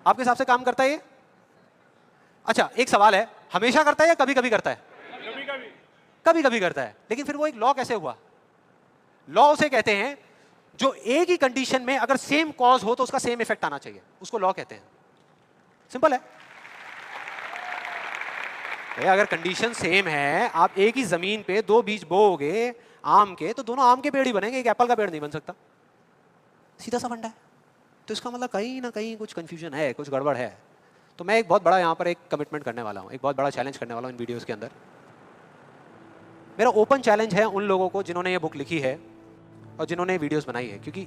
B: आपके हिसाब से काम करता है ये? अच्छा, एक सवाल है, हमेशा करता है या कभी कभी करता है? कभी कभी करता है। लेकिन फिर वो एक लॉ कैसे हुआ? लॉ उसे कहते हैं जो एक ही कंडीशन में अगर सेम कॉज हो तो उसका सेम इफेक्ट आना चाहिए, उसको लॉ कहते हैं। सिंपल है। अगर कंडीशन सेम है, आप एक ही जमीन पे दो बीज बोओगे आम के, तो दोनों आम के पेड़ ही बनेंगे, एक एप्पल का पेड़ नहीं बन सकता। सीधा सा फंडा है। तो इसका मतलब कहीं ना कहीं कुछ कंफ्यूजन है, कुछ गड़बड़ है। तो मैं एक बहुत बड़ा यहाँ पर एक कमिटमेंट करने वाला हूँ, एक बहुत बड़ा चैलेंज करने वाला हूँ इन वीडियोस के अंदर। मेरा ओपन चैलेंज है उन लोगों को जिन्होंने ये बुक लिखी है और जिन्होंने वीडियोस बनाई है, क्योंकि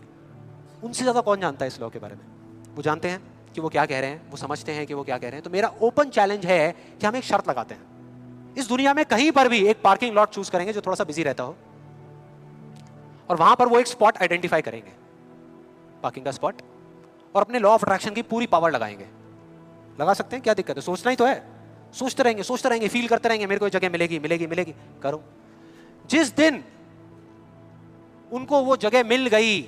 B: उनसे ज़्यादा कौन जानता है इस लॉ के बारे में। वो जानते हैं कि वो क्या कह रहे हैं, वो समझते हैं कि वो क्या कह रहे हैं। तो मेरा ओपन चैलेंज है कि हम एक शर्त लगाते हैं, इस दुनिया में कहीं पर भी एक पार्किंग लॉट चूज करेंगे जो थोड़ा सा बिजी रहता हो, और वहां पर वो एक स्पॉट आइडेंटिफाई करेंगे, पार्किंग का स्पॉट, और अपने लॉ ऑफ अट्रैक्शन की पूरी पावर लगाएंगे। लगा सकते हैं, क्या दिक्कत है? सोचना ही तो है। सोचते रहेंगे, फील करते रहेंगे, मेरे को जगह मिलेगी मिलेगी मिलेगी। करो। जिस दिन उनको वो जगह मिल गई,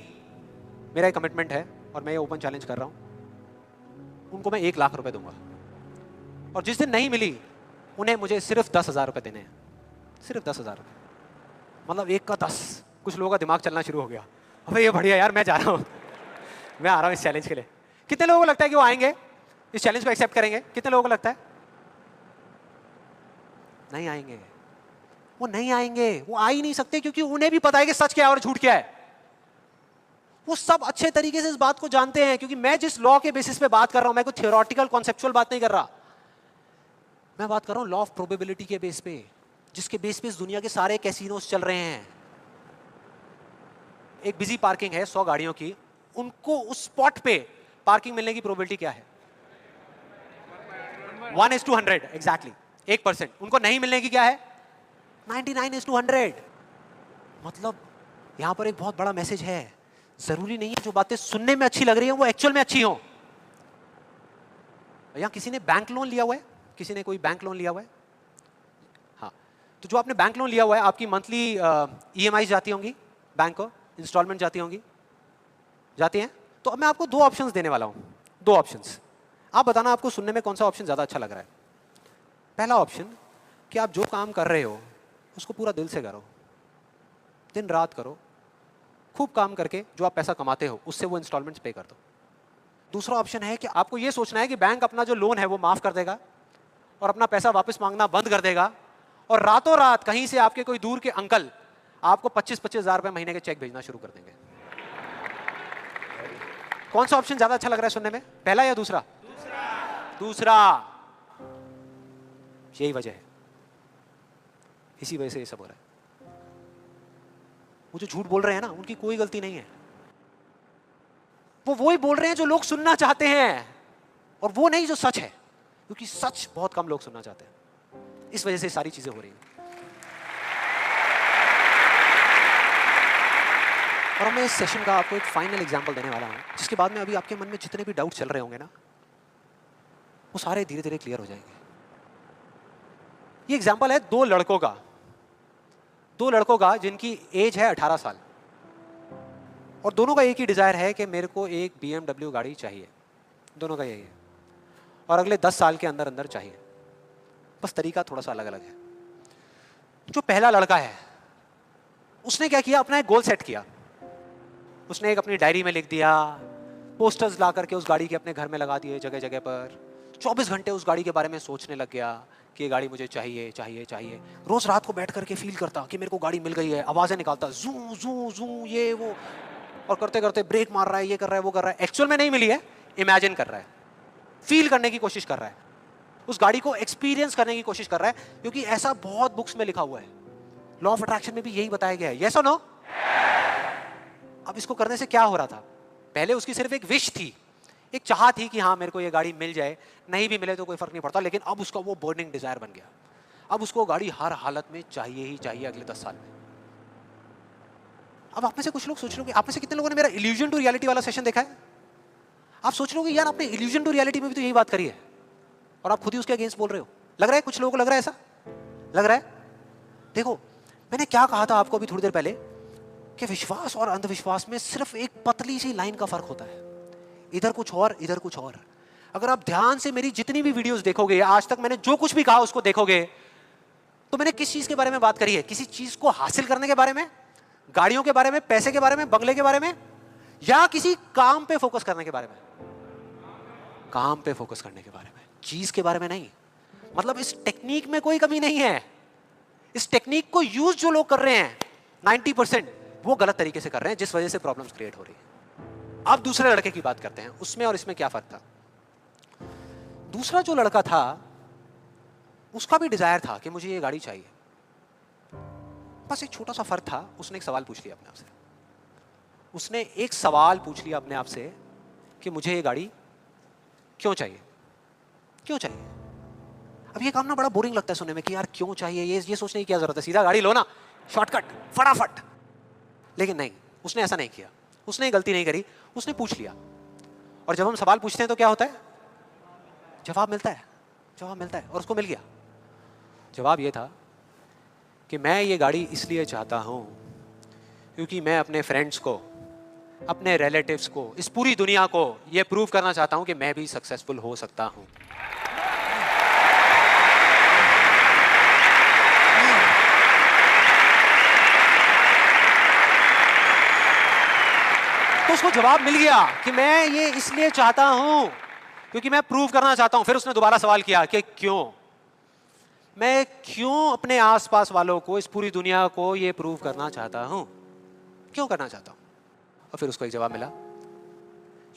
B: मेरा एक कमिटमेंट है और मैं ये ओपन चैलेंज कर रहा हूं, उनको मैं 1 लाख रुपए दूंगा। और जिस दिन नहीं मिली, उन्हें मुझे सिर्फ 10,000 रुपए देने हैं, सिर्फ 10,000 रुपए। मतलब 1 का 10। कुछ लोगों का दिमाग चलना शुरू हो गया, अबे ये बढ़िया यार, मैं जा रहा हूं, मैं आ रहा हूं इस चैलेंज के लिए। कितने लोगों को लगता है कि वो आएंगे, इस चैलेंज को एक्सेप्ट करेंगे? कितने लोगों को लगता है? नहीं आएंगे। वो नहीं आएंगे, वो आ ही नहीं सकते, क्योंकि उन्हें भी पता है कि सच क्या है और झूठ क्या है। वो सब अच्छे तरीके से इस बात को जानते हैं, क्योंकि मैं जिस लॉ के बेसिस पे बात कर रहा हूं, मैं कोई थियोरेटिकल कॉन्सेप्चुअल बात नहीं कर रहा, मैं बात कर रहा हूं लॉ ऑफ प्रोबेबिलिटी के बेस पे, जिसके बेस पे इस दुनिया के सारे कैसीनोस चल रहे हैं। एक बिजी पार्किंग है 100 गाड़ियों की, उनको उस स्पॉट पे पार्किंग मिलने की प्रोबेबिलिटी क्या है? 1:100, एग्जैक्टली 1%। उनको नहीं मिलने की क्या है? 99:100। मतलब यहां पर एक बहुत बड़ा मैसेज है। जरूरी नहीं है जो बातें सुनने में अच्छी लग रही हैं वो एक्चुअल में अच्छी हो। यहां किसी ने बैंक लोन लिया हुआ है? किसी ने कोई बैंक लोन लिया हुआ है? हाँ, तो जो आपने बैंक लोन लिया हुआ है, आपकी मंथली EMI जाती होंगी बैंक को, इंस्टॉलमेंट जाती होंगी, जाती हैं। तो अब मैं आपको 2 ऑप्शंस देने वाला हूं, 2 ऑप्शंस। आप बताना आपको सुनने में कौन सा ऑप्शन ज्यादा अच्छा लग रहा है। पहला ऑप्शन कि आप जो काम कर रहे हो उसको पूरा दिल से करो, दिन रात करो, खूब काम करके जो आप पैसा कमाते हो उससे वो इंस्टॉलमेंट्स पे कर दो। दूसरा ऑप्शन है कि आपको ये सोचना है कि बैंक अपना जो लोन है वो माफ कर देगा और अपना पैसा वापस मांगना बंद कर देगा, और रातों रात कहीं से आपके कोई दूर के अंकल आपको 25-25 हजार रुपए महीने के चेक भेजना शुरू कर देंगे। कौन सा ऑप्शन ज्यादा अच्छा लग रहा है सुनने में, पहला या दूसरा? दूसरा। यही वजह है, इसी वजह से ये सब हो रहा है। वो जो झूठ बोल रहे हैं ना, उनकी कोई गलती नहीं है। वो वही बोल रहे हैं जो लोग सुनना चाहते हैं, और वो नहीं जो सच है, क्योंकि सच बहुत कम लोग सुनना चाहते हैं। इस वजह से सारी चीजें हो रही हैं। और मैं इस सेशन का आपको एक फाइनल एग्जांपल देने वाला हूं, जिसके बाद में अभी आपके मन में जितने भी डाउट चल रहे होंगे ना, वो सारे धीरे धीरे क्लियर हो जाएंगे। ये एग्जांपल है 2 लड़कों का, 2 लड़कों का जिनकी एज है 18 साल, और दोनों का एक ही डिजायर है कि मेरे को एक BMW गाड़ी चाहिए। दोनों का यही है, और अगले 10 साल के अंदर अंदर चाहिए। बस तरीका थोड़ा सा अलग अलग है। जो पहला लड़का है, उसने क्या किया, अपना एक गोल सेट किया। उसने एक अपनी डायरी में लिख दिया, पोस्टर्स ला करके उस गाड़ी के अपने घर में लगा दिए जगह जगह पर। 24 घंटे उस गाड़ी के बारे में सोचने लग गया कि ये गाड़ी मुझे चाहिए चाहिए चाहिए। रोज रात को बैठ करके फील करता कि मेरे को गाड़ी मिल गई है, आवाजें निकालता, जू जू जू ये वो, और करते करते ब्रेक मार रहा है, ये कर रहा है वो कर रहा है। एक्चुअल में नहीं मिली है, इमेजिन कर रहा है, फील करने की कोशिश कर रहा है, उस गाड़ी को एक्सपीरियंस करने की कोशिश कर रहा है, क्योंकि ऐसा बहुत बुक्स में लिखा हुआ है। लॉ ऑफ अट्रैक्शन में भी यही बताया गया है। यस और नो? अब इसको करने से क्या हो रहा था? पहले उसकी सिर्फ एक विश थी, एक चाह थी कि हाँ मेरे को ये गाड़ी मिल जाए, नहीं भी मिले तो कोई फर्क नहीं पड़ता। लेकिन अब उसका वो बर्निंग डिजायर बन गया। अब उसको गाड़ी हर हालत में चाहिए ही चाहिए अगले 10 साल में। अब आप में से कुछ लोग सोच रहे हो, आप में से कितने लोगों ने मेरा इल्यूजन टू रियलिटी वाला सेशन देखा है? आप सोच रहे हो कि यार आपने इल्यूजन टू रियलिटी में भी तो यही बात करी है, और आप खुद ही उसके अगेंस्ट बोल रहे हो। लग रहा है कुछ लोगों को, लग रहा है ऐसा लग रहा है। देखो मैंने क्या कहा था आपको अभी थोड़ी देर पहले, कि विश्वास और अंधविश्वास में सिर्फ एक पतली सी लाइन का फर्क होता है, इधर कुछ और इधर कुछ और। अगर आप ध्यान से मेरी जितनी भी वीडियोस देखोगे, आज तक मैंने जो कुछ भी कहा उसको देखोगे, तो मैंने किस चीज के बारे में बात करी है? किसी चीज को हासिल करने के बारे में, गाड़ियों के बारे में, पैसे के बारे में, बंगले के बारे में, या किसी काम पे फोकस करने के बारे में? काम पे फोकस करने के बारे में, चीज के बारे में नहीं। मतलब इस टेक्निक में कोई कमी नहीं है। इस टेक्निक को यूज जो लोग कर रहे हैं 90% वो गलत तरीके से कर रहे हैं, जिस वजह से प्रॉब्लम्स क्रिएट हो रही है। अब दूसरे लड़के की बात करते हैं, उसमें और इसमें क्या फर्क था। दूसरा जो लड़का था उसका भी डिजायर था कि मुझे ये गाड़ी चाहिए, बस एक छोटा सा फर्क था, उसने एक सवाल पूछ लिया अपने आप से। उसने एक सवाल पूछ लिया अपने आप से कि मुझे ये गाड़ी क्यों चाहिए, क्यों चाहिए। अब ये काम ना बड़ा बोरिंग लगता है सुनने में कि यार क्यों चाहिए, ये सोचने की क्या जरूरत है, सीधा गाड़ी लो ना, शॉर्टकट फटाफट। लेकिन नहीं, उसने ऐसा नहीं किया, उसने गलती नहीं करी, उसने पूछ लिया। और जब हम सवाल पूछते हैं तो क्या होता है, जवाब मिलता है, जवाब मिलता है। और उसको मिल गया। जवाब ये था कि मैं ये गाड़ी इसलिए चाहता हूं क्योंकि मैं अपने फ्रेंड्स को, अपने रिलेटिव्स को, इस पूरी दुनिया को ये प्रूव करना चाहता हूं कि मैं भी सक्सेसफुल हो सकता हूं। तो उसको जवाब मिल गया कि मैं ये इसलिए चाहता हूं क्योंकि मैं प्रूव करना चाहता हूं। फिर उसने दोबारा सवाल किया कि क्यों, मैं क्यों अपने आसपास वालों को, इस पूरी दुनिया को ये प्रूव करना चाहता हूं, क्यों करना चाहता हूं। और फिर उसको एक जवाब मिला,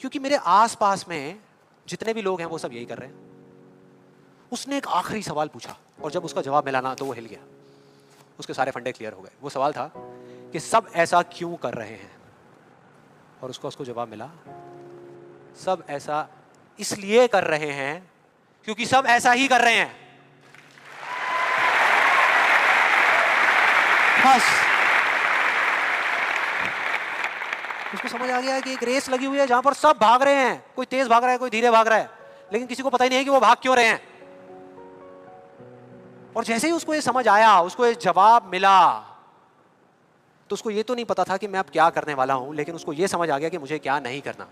B: क्योंकि मेरे आसपास में जितने भी लोग हैं वो सब यही कर रहे हैं। उसने एक आखिरी सवाल पूछा और जब उसका जवाब मिला ना तो वो हिल गया, उसके सारे फंडे क्लियर हो गए। वो सवाल था कि सब ऐसा क्यों कर रहे हैं, और उसको जवाब मिला, सब ऐसा इसलिए कर रहे हैं क्योंकि सब ऐसा ही कर रहे हैं। बस उसको समझ आ गया कि एक रेस लगी हुई है जहां पर सब भाग रहे हैं, कोई तेज भाग रहा है, कोई धीरे भाग रहा है, लेकिन किसी को पता ही नहीं है कि वो भाग क्यों रहे हैं। और जैसे ही उसको ये समझ आया, उसको ये जवाब मिला, तो उसको ये तो नहीं पता था कि मैं अब क्या करने वाला हूं, लेकिन उसको ये समझ आ गया कि मुझे क्या नहीं करना।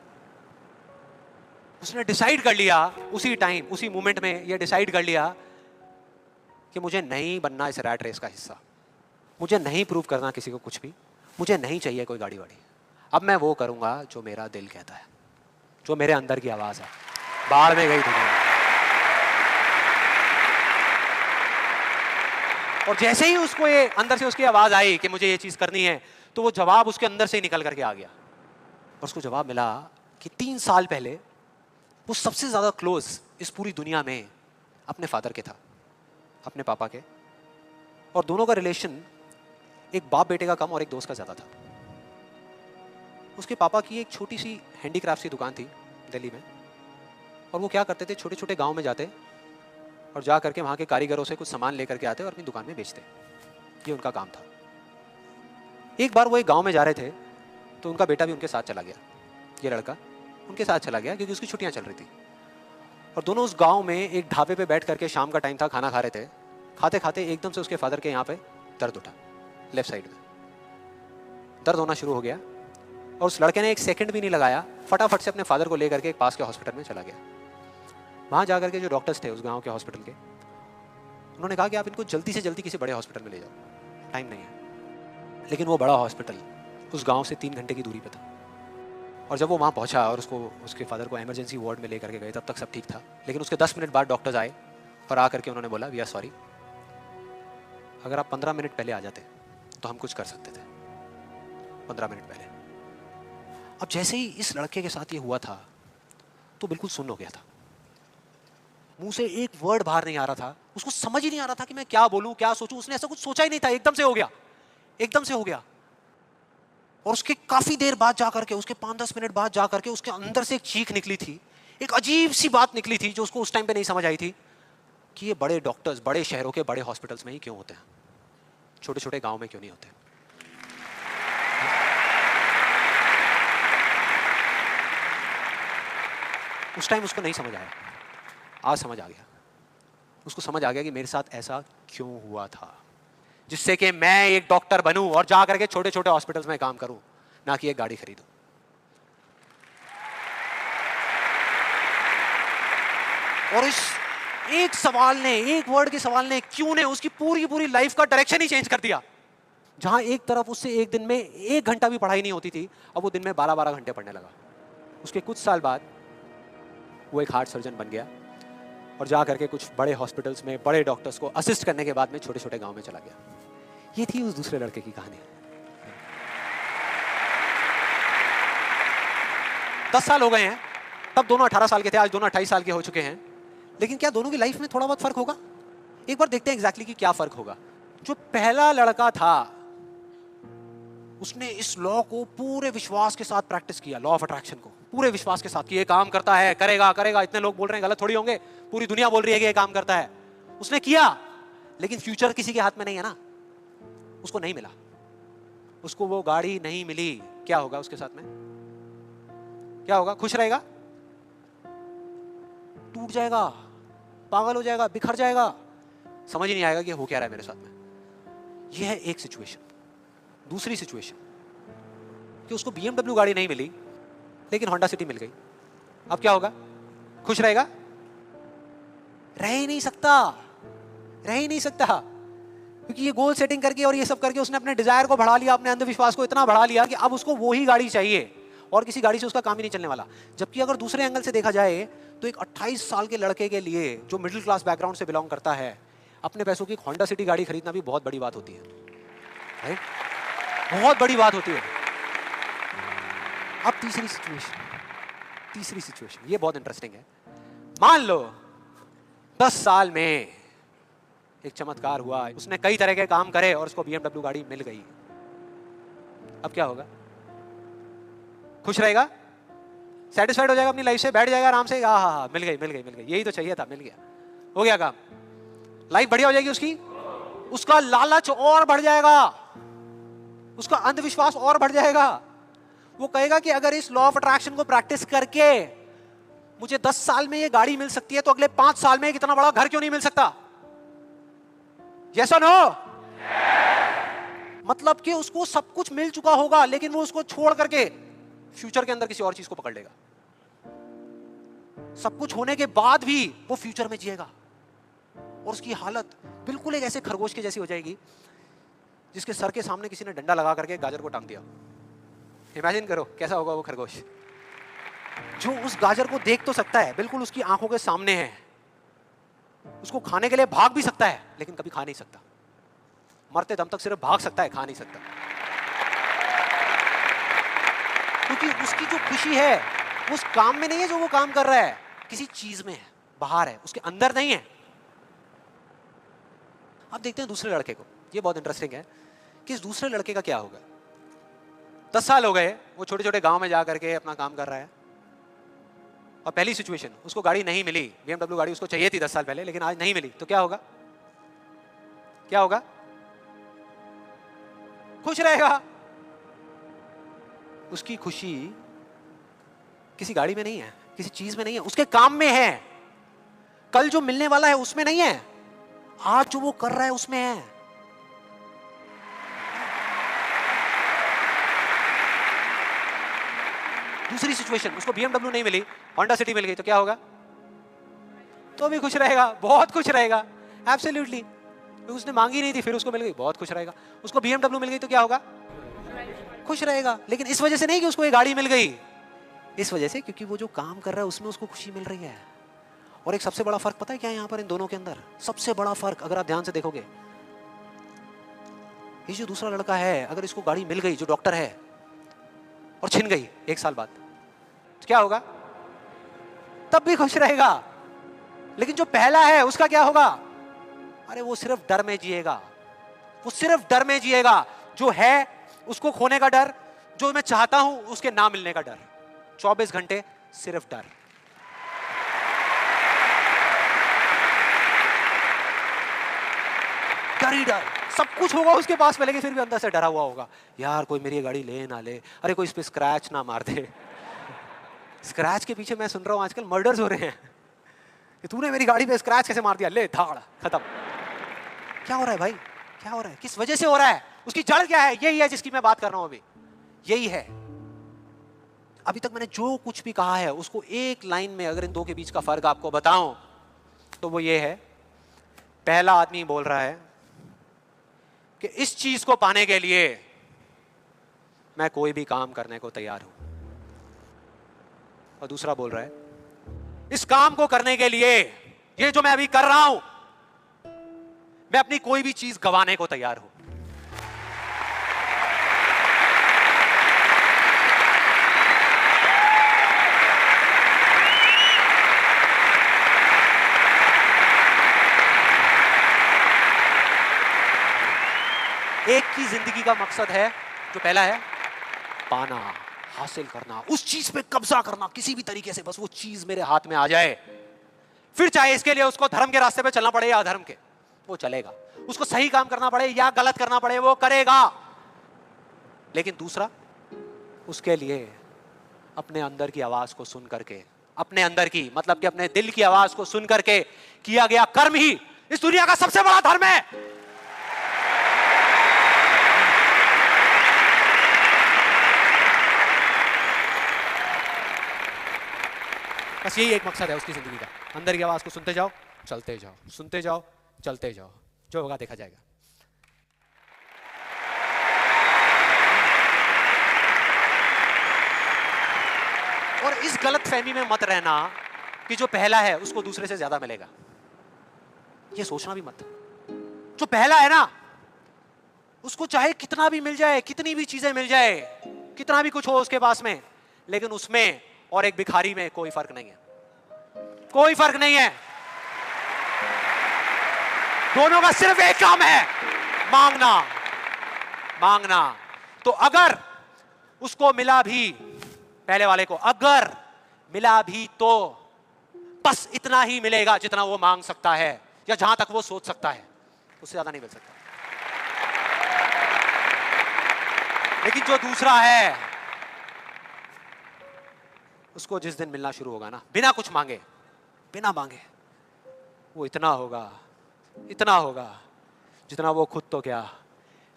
B: उसने डिसाइड कर लिया उसी टाइम, उसी मोमेंट में ये डिसाइड कर लिया कि मुझे नहीं बनना इस रैट रेस का हिस्सा, मुझे नहीं प्रूव करना किसी को कुछ भी, मुझे नहीं चाहिए कोई गाड़ी वाड़ी। अब मैं वो करूंगा जो मेरा दिल कहता है, जो मेरे अंदर की आवाज है। बाढ़ में गई दुनिया। और जैसे ही उसको ये अंदर से उसकी आवाज आई कि मुझे ये चीज करनी है, तो वो जवाब उसके अंदर से ही निकल करके आ गया। और उसको जवाब मिला कि 3 साल पहले वो सबसे ज्यादा क्लोज इस पूरी दुनिया में अपने फादर के था, अपने पापा के। और दोनों का रिलेशन एक बाप बेटे का कम और एक दोस्त का ज्यादा था। उसके पापा की एक छोटी सी हैंडीक्राफ्ट की दुकान थी दिल्ली में, और वो क्या करते थे, छोटे छोटे गांव में जाते और जा करके वहाँ के कारीगरों से कुछ सामान लेकर के आते और अपनी दुकान में बेचते। ये उनका काम था। एक बार वो एक गांव में जा रहे थे तो उनका बेटा भी उनके साथ चला गया। ये लड़का उनके साथ चला गया क्योंकि उसकी छुट्टियां चल रही थी। और दोनों उस गांव में एक ढाबे पे बैठ करके, शाम का टाइम था, खाना खा रहे थे। खाते खाते एकदम से उसके फादर के यहाँ पे दर्द उठा, लेफ्ट साइड में दर्द होना शुरू हो गया। और उस लड़के ने एक सेकंड भी नहीं लगाया, फटाफट से अपने फादर को लेकर के एक पास के हॉस्पिटल में चला गया। वहां जाकर के जो डॉक्टर्स थे उस गांव के हॉस्पिटल के, उन्होंने कहा कि आप इनको जल्दी से जल्दी किसी बड़े हॉस्पिटल में ले जाओ, टाइम नहीं है। लेकिन वो बड़ा हॉस्पिटल उस गांव से 3 घंटे की दूरी पे था। और जब वो वहाँ पहुंचा और उसके फादर को इमरजेंसी वार्ड में लेकर के गए, तब तक सब ठीक था। लेकिन उसके 10 मिनट बाद डॉक्टर्स आए और आकर के उन्होंने बोला, वी आर सॉरी, अगर आप 15 मिनट पहले आ जाते तो हम कुछ कर सकते थे। 15 मिनट पहले। अब जैसे ही इस लड़के के साथ ये हुआ था तो बिल्कुल सुन्न हो गया था, मुंह से एक वर्ड बाहर नहीं आ रहा था। उसको समझ ही नहीं आ रहा था कि मैं क्या बोलूं, क्या सोचूं। उसने ऐसा कुछ सोचा ही नहीं था, एकदम से हो गया, एकदम से हो गया। और उसके काफी देर बाद जाकर के, उसके 5-10 मिनट बाद जाकर के उसके अंदर से एक चीख निकली थी, एक अजीब सी बात निकली थी जो उसको उस टाइम पे नहीं समझ आई थी कि ये बड़े डॉक्टर्स बड़े शहरों के बड़े हॉस्पिटल्स में ही क्यों होते हैं, छोटे छोटे गांव में क्यों नहीं होते। उस टाइम उसको नहीं समझ आया, आज समझ आ गया। उसको समझ आ गया कि मेरे साथ ऐसा क्यों हुआ था, जिससे कि मैं एक डॉक्टर बनूं और जा करके छोटे छोटे हॉस्पिटल्स में काम करूं, ना कि एक गाड़ी खरीदूं। और इस एक सवाल ने, एक वर्ड के सवाल ने, क्यों ने, उसकी पूरी पूरी लाइफ का डायरेक्शन ही चेंज कर दिया। जहां एक तरफ उससे एक दिन में 1 घंटा भी पढ़ाई नहीं होती थी, अब वो दिन में 12-12 घंटे पढ़ने लगा। उसके कुछ साल बाद वो एक हार्ट सर्जन बन गया और जा करके कुछ बड़े हॉस्पिटल्स में बड़े डॉक्टर्स को असिस्ट करने के बाद में छोटे छोटे गांव में चला गया। ये थी उस दूसरे लड़के की कहानी। 10 साल हो गए हैं, तब दोनों 18 साल के थे, आज दोनों 28 साल के हो चुके हैं। लेकिन क्या दोनों की लाइफ में थोड़ा बहुत फर्क होगा? एक बार देखते हैं एग्जैक्टली कि क्या फर्क होगा। जो पहला लड़का था उसने इस लॉ को पूरे विश्वास के साथ प्रैक्टिस किया, लॉ ऑफ अट्रैक्शन को पूरे विश्वास के साथ कि ये काम करता है, करेगा करेगा, इतने लोग बोल रहे हैं, गलत थोड़ी होंगे, पूरी दुनिया बोल रही है कि ये काम करता है। उसने किया, लेकिन फ्यूचर किसी के हाथ में नहीं है ना, उसको नहीं मिला, उसको वो गाड़ी नहीं मिली। क्या होगा उसके साथ में? क्या होगा? खुश रहेगा? टूट जाएगा, पागल हो जाएगा, बिखर जाएगा, समझ ही नहीं आएगा कि हो क्या रहा है मेरे साथ में। यह है एक सिचुएशन। दूसरी सिचुएशन कि उसको BMW गाड़ी नहीं मिली लेकिन होंडा सिटी मिल गई। अब क्या होगा? खुश रहेगा? रह ही नहीं सकता, रह ही नहीं सकता, क्योंकि ये गोल सेटिंग करके और ये सब करके उसने अपने डिजायर को बढ़ा लिया, अपने अंधविश्वास को इतना बढ़ा लिया कि अब उसको वो ही गाड़ी चाहिए और किसी गाड़ी से उसका काम ही नहीं चलने वाला। जबकि अगर दूसरे एंगल से देखा जाए तो एक 28 साल के लड़के के लिए जो मिडिल क्लास बैकग्राउंड से बिलोंग करता है, अपने पैसों की होंडा सिटी गाड़ी खरीदना भी बहुत बड़ी बात होती है, राइट? बहुत बड़ी बात होती है। अब तीसरी सिचुएशन ये बहुत इंटरेस्टिंग है। मान लो 10 साल में एक चमत्कार हुआ, उसने कई तरह के काम करे और उसको BMW गाड़ी मिल गई। अब क्या होगा? खुश रहेगा? सेटिस्फाइड हो जाएगा अपनी लाइफ से, बैठ जाएगा आराम से, हाँ, मिल गई, यही तो चाहिए था, मिल गया, हो गया काम, लाइफ बढ़िया हो जाएगी उसकी। उसका लालच और बढ़ जाएगा, उसका अंधविश्वास और बढ़ जाएगा। वो कहेगा कि अगर इस लॉ ऑफ अट्रैक्शन को प्रैक्टिस करके मुझे 10 साल में ये गाड़ी मिल सकती है तो अगले 5 साल में इतना बड़ा घर क्यों नहीं मिल सकता? यस और नो? मतलब कि उसको सब कुछ मिल चुका होगा लेकिन वो उसको छोड़ करके फ्यूचर के अंदर किसी और चीज को पकड़ लेगा। सब कुछ होने के बाद भी वो फ्यूचर में जिएगा और उसकी हालत बिल्कुल एक ऐसे खरगोश की जैसी हो जाएगी जिसके सर के सामने किसी ने डंडा लगा करके गाजर को टांग दिया। इमेजिन करो कैसा होगा वो खरगोश, जो उस गाजर को देख तो सकता है, बिल्कुल उसकी आंखों के सामने है, उसको खाने के लिए भाग भी सकता है लेकिन कभी खा नहीं सकता, मरते दम तक सिर्फ भाग सकता है, खा नहीं सकता। क्योंकि उसकी जो खुशी है उस काम में नहीं है जो वो काम कर रहा है, किसी चीज में है, बाहर है, उसके अंदर नहीं है। अब देखते हैं दूसरे लड़के को। ये बहुत इंटरेस्टिंग है कि इस दूसरे लड़के का क्या होगा। 10 साल हो गए, वो छोटे छोटे गांव में जा करके अपना काम कर रहा है और पहली सिचुएशन, उसको गाड़ी नहीं मिली। BMW गाड़ी उसको चाहिए थी 10 साल पहले, लेकिन आज नहीं मिली, तो क्या होगा? क्या होगा? खुश रहेगा। उसकी खुशी किसी गाड़ी में नहीं है, किसी चीज में नहीं है, उसके काम में है। कल जो मिलने वाला है उसमें नहीं है, आज जो वो कर रहा है उसमें है। दूसरी सिचुएशन, उसको BMW नहीं मिली, होंडा सिटी मिल गई, तो क्या होगा? तो भी खुश रहेगा, बहुत खुश रहेगा, एब्सोल्युटली। उसने मांगी नहीं थी, फिर उसको मिल गई, बहुत खुश रहेगा। उसको BMW मिल गई तो क्या होगा? खुश रहेगा। लेकिन इस वजह से नहीं कि उसको ये गाड़ी मिल गई, इस वजह से क्योंकि वो जो काम कर रहा है उसमें उसको खुशी मिल रही है। और एक सबसे बड़ा फर्क पता है क्या है यहाँ पर इन दोनों के अंदर? सबसे बड़ा फर्क अगर आप ध्यान से देखोगे, ये जो दूसरा लड़का है, अगर इसको गाड़ी मिल गई, जो डॉक्टर है, और छिन गई 1 साल बाद, तो क्या होगा? तब भी खुश रहेगा। लेकिन जो पहला है उसका क्या होगा? अरे वो सिर्फ डर में जिएगा, वो सिर्फ डर में जिएगा। जो है उसको खोने का डर, जो मैं चाहता हूं उसके ना मिलने का डर, 24 घंटे सिर्फ डर। डर ही डर, सब कुछ होगा उसके पास में, लेकिन फिर भी अंदर से डरा हुआ होगा, यार कोई मेरी गाड़ी ले ना ले, अरे कोई इस पे स्क्रैच ना मार दे। स्क्रैच के पीछे मैं सुन रहा हूं आजकल मर्डर्स हो रहे हैं कि तूने मेरी गाड़ी पे स्क्रैच कैसे मार दिया, ले धाड़, खत्म। क्या हो रहा है भाई? क्या हो रहा है? किस वजह से हो रहा है? उसकी जड़ क्या है? यही है जिसकी मैं बात कर रहा हूं अभी, यही है। अभी तक मैंने जो कुछ भी कहा है उसको एक लाइन में अगर इन दो के बीच का फर्क आपको बताऊं तो वो ये है, पहला आदमी बोल रहा है कि इस चीज को पाने के लिए मैं कोई भी काम करने को तैयार हूं, और दूसरा बोल रहा है इस काम को करने के लिए ये जो मैं अभी कर रहा हूं, मैं अपनी कोई भी चीज गंवाने को तैयार हूं। एक की जिंदगी का मकसद है, जो पहला है पाना, हासिल करना, उस चीज पे कब्जा करना किसी भी तरीके से, बस वो चीज मेरे हाथ में आ जाए। फिर चाहे इसके लिए उसको धर्म के रास्ते पे चलना पड़े या अधर्म के, वो चलेगा। उसको सही काम करना पड़े या गलत करना पड़े, वो करेगा। लेकिन दूसरा, उसके लिए अपने अंदर की आवाज को सुन करके, अपने अंदर की मतलब कि अपने दिल की आवाज को सुन करके किया गया कर्म ही इस दुनिया का सबसे बड़ा धर्म है। बस यही एक मकसद है उसकी जिंदगी का, अंदर की आवाज को सुनते जाओ, चलते जाओ, सुनते जाओ, चलते जाओ, जो होगा देखा जाएगा। और इस गलत फहमी में मत रहना कि जो पहला है उसको दूसरे से ज्यादा मिलेगा। ये सोचना भी मत। जो पहला है ना, उसको चाहे कितना भी मिल जाए, कितनी भी चीजें मिल जाए, कितना भी कुछ हो उसके पास में, लेकिन उसमें और एक भिखारी में कोई फर्क नहीं है। कोई फर्क नहीं है। दोनों का सिर्फ एक काम है, मांगना। मांगना। तो अगर उसको मिला भी, पहले वाले को अगर मिला भी, तो बस इतना ही मिलेगा जितना वो मांग सकता है या जहां तक वो सोच सकता है, उससे ज्यादा नहीं मिल सकता। लेकिन जो दूसरा है, उसको जिस दिन मिलना शुरू होगा ना, बिना कुछ मांगे, बिना मांगे, वो इतना होगा, इतना होगा जितना वो खुद तो क्या,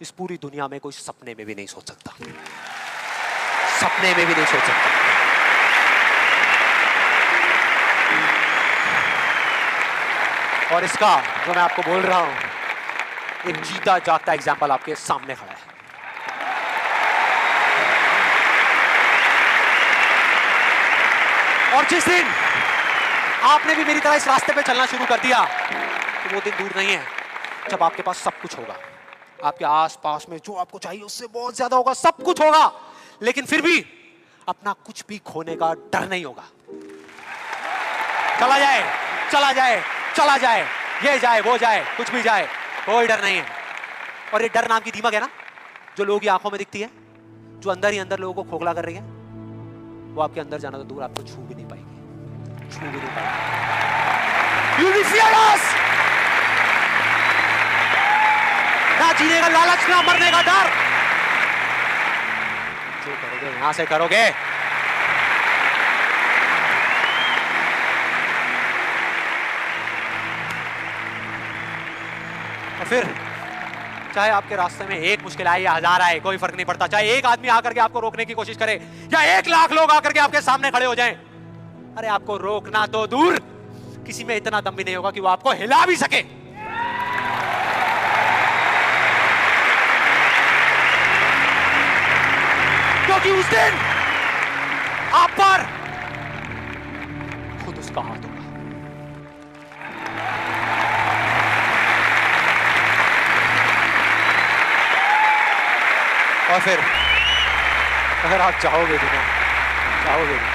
B: इस पूरी दुनिया में कोई सपने में भी नहीं सोच सकता। सपने में भी नहीं सोच सकता। और इसका जो मैं आपको बोल रहा हूं, एक जीता जागता एग्जाम्पल आपके सामने खड़ा है। और जिस दिन आपने भी मेरी तरह इस रास्ते पे चलना शुरू कर दिया, तो वो दिन दूर नहीं है जब आपके पास सब कुछ होगा, आपके आसपास में जो आपको चाहिए उससे बहुत ज्यादा होगा, सब कुछ होगा, लेकिन फिर भी अपना कुछ भी खोने का डर नहीं होगा। चला जाए, चला जाए, चला जाए, ये जाए, वो जाए, कुछ भी जाए, कोई डर नहीं है। और ये डर नाम की दीमक है ना, जो लोगों की आंखों में दिखती है, जो अंदर ही अंदर लोगों को खोखला कर रही है, वो आपके अंदर जाना तो दूर, आपको छू भी नहीं पाएगी, छू भी नहीं पाएगी। You'll be fearless! ना जीने का लालच, ना मरने का डर। जो करोगे यहां से करोगे। और फिर चाहे आपके रास्ते में एक मुश्किल आए या हजार आए, कोई फर्क नहीं पड़ता। चाहे एक आदमी आकर के आपको रोकने की कोशिश करे या 1 लाख लोग आकर के आपके सामने खड़े हो जाएं, अरे आपको रोकना तो दूर, किसी में इतना दम भी नहीं होगा कि वो आपको हिला भी सके। क्योंकि उस दिन आप पर खुद उसका हाथ होगा। और फिर अगर आप चाहोगे भी ना, चाहोगे भी,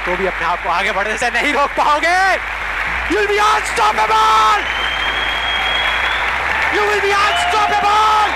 B: तो भी अपने आप को आगे बढ़ने से नहीं रोक पाओगे। You'll be unstoppable! You will be unstoppable!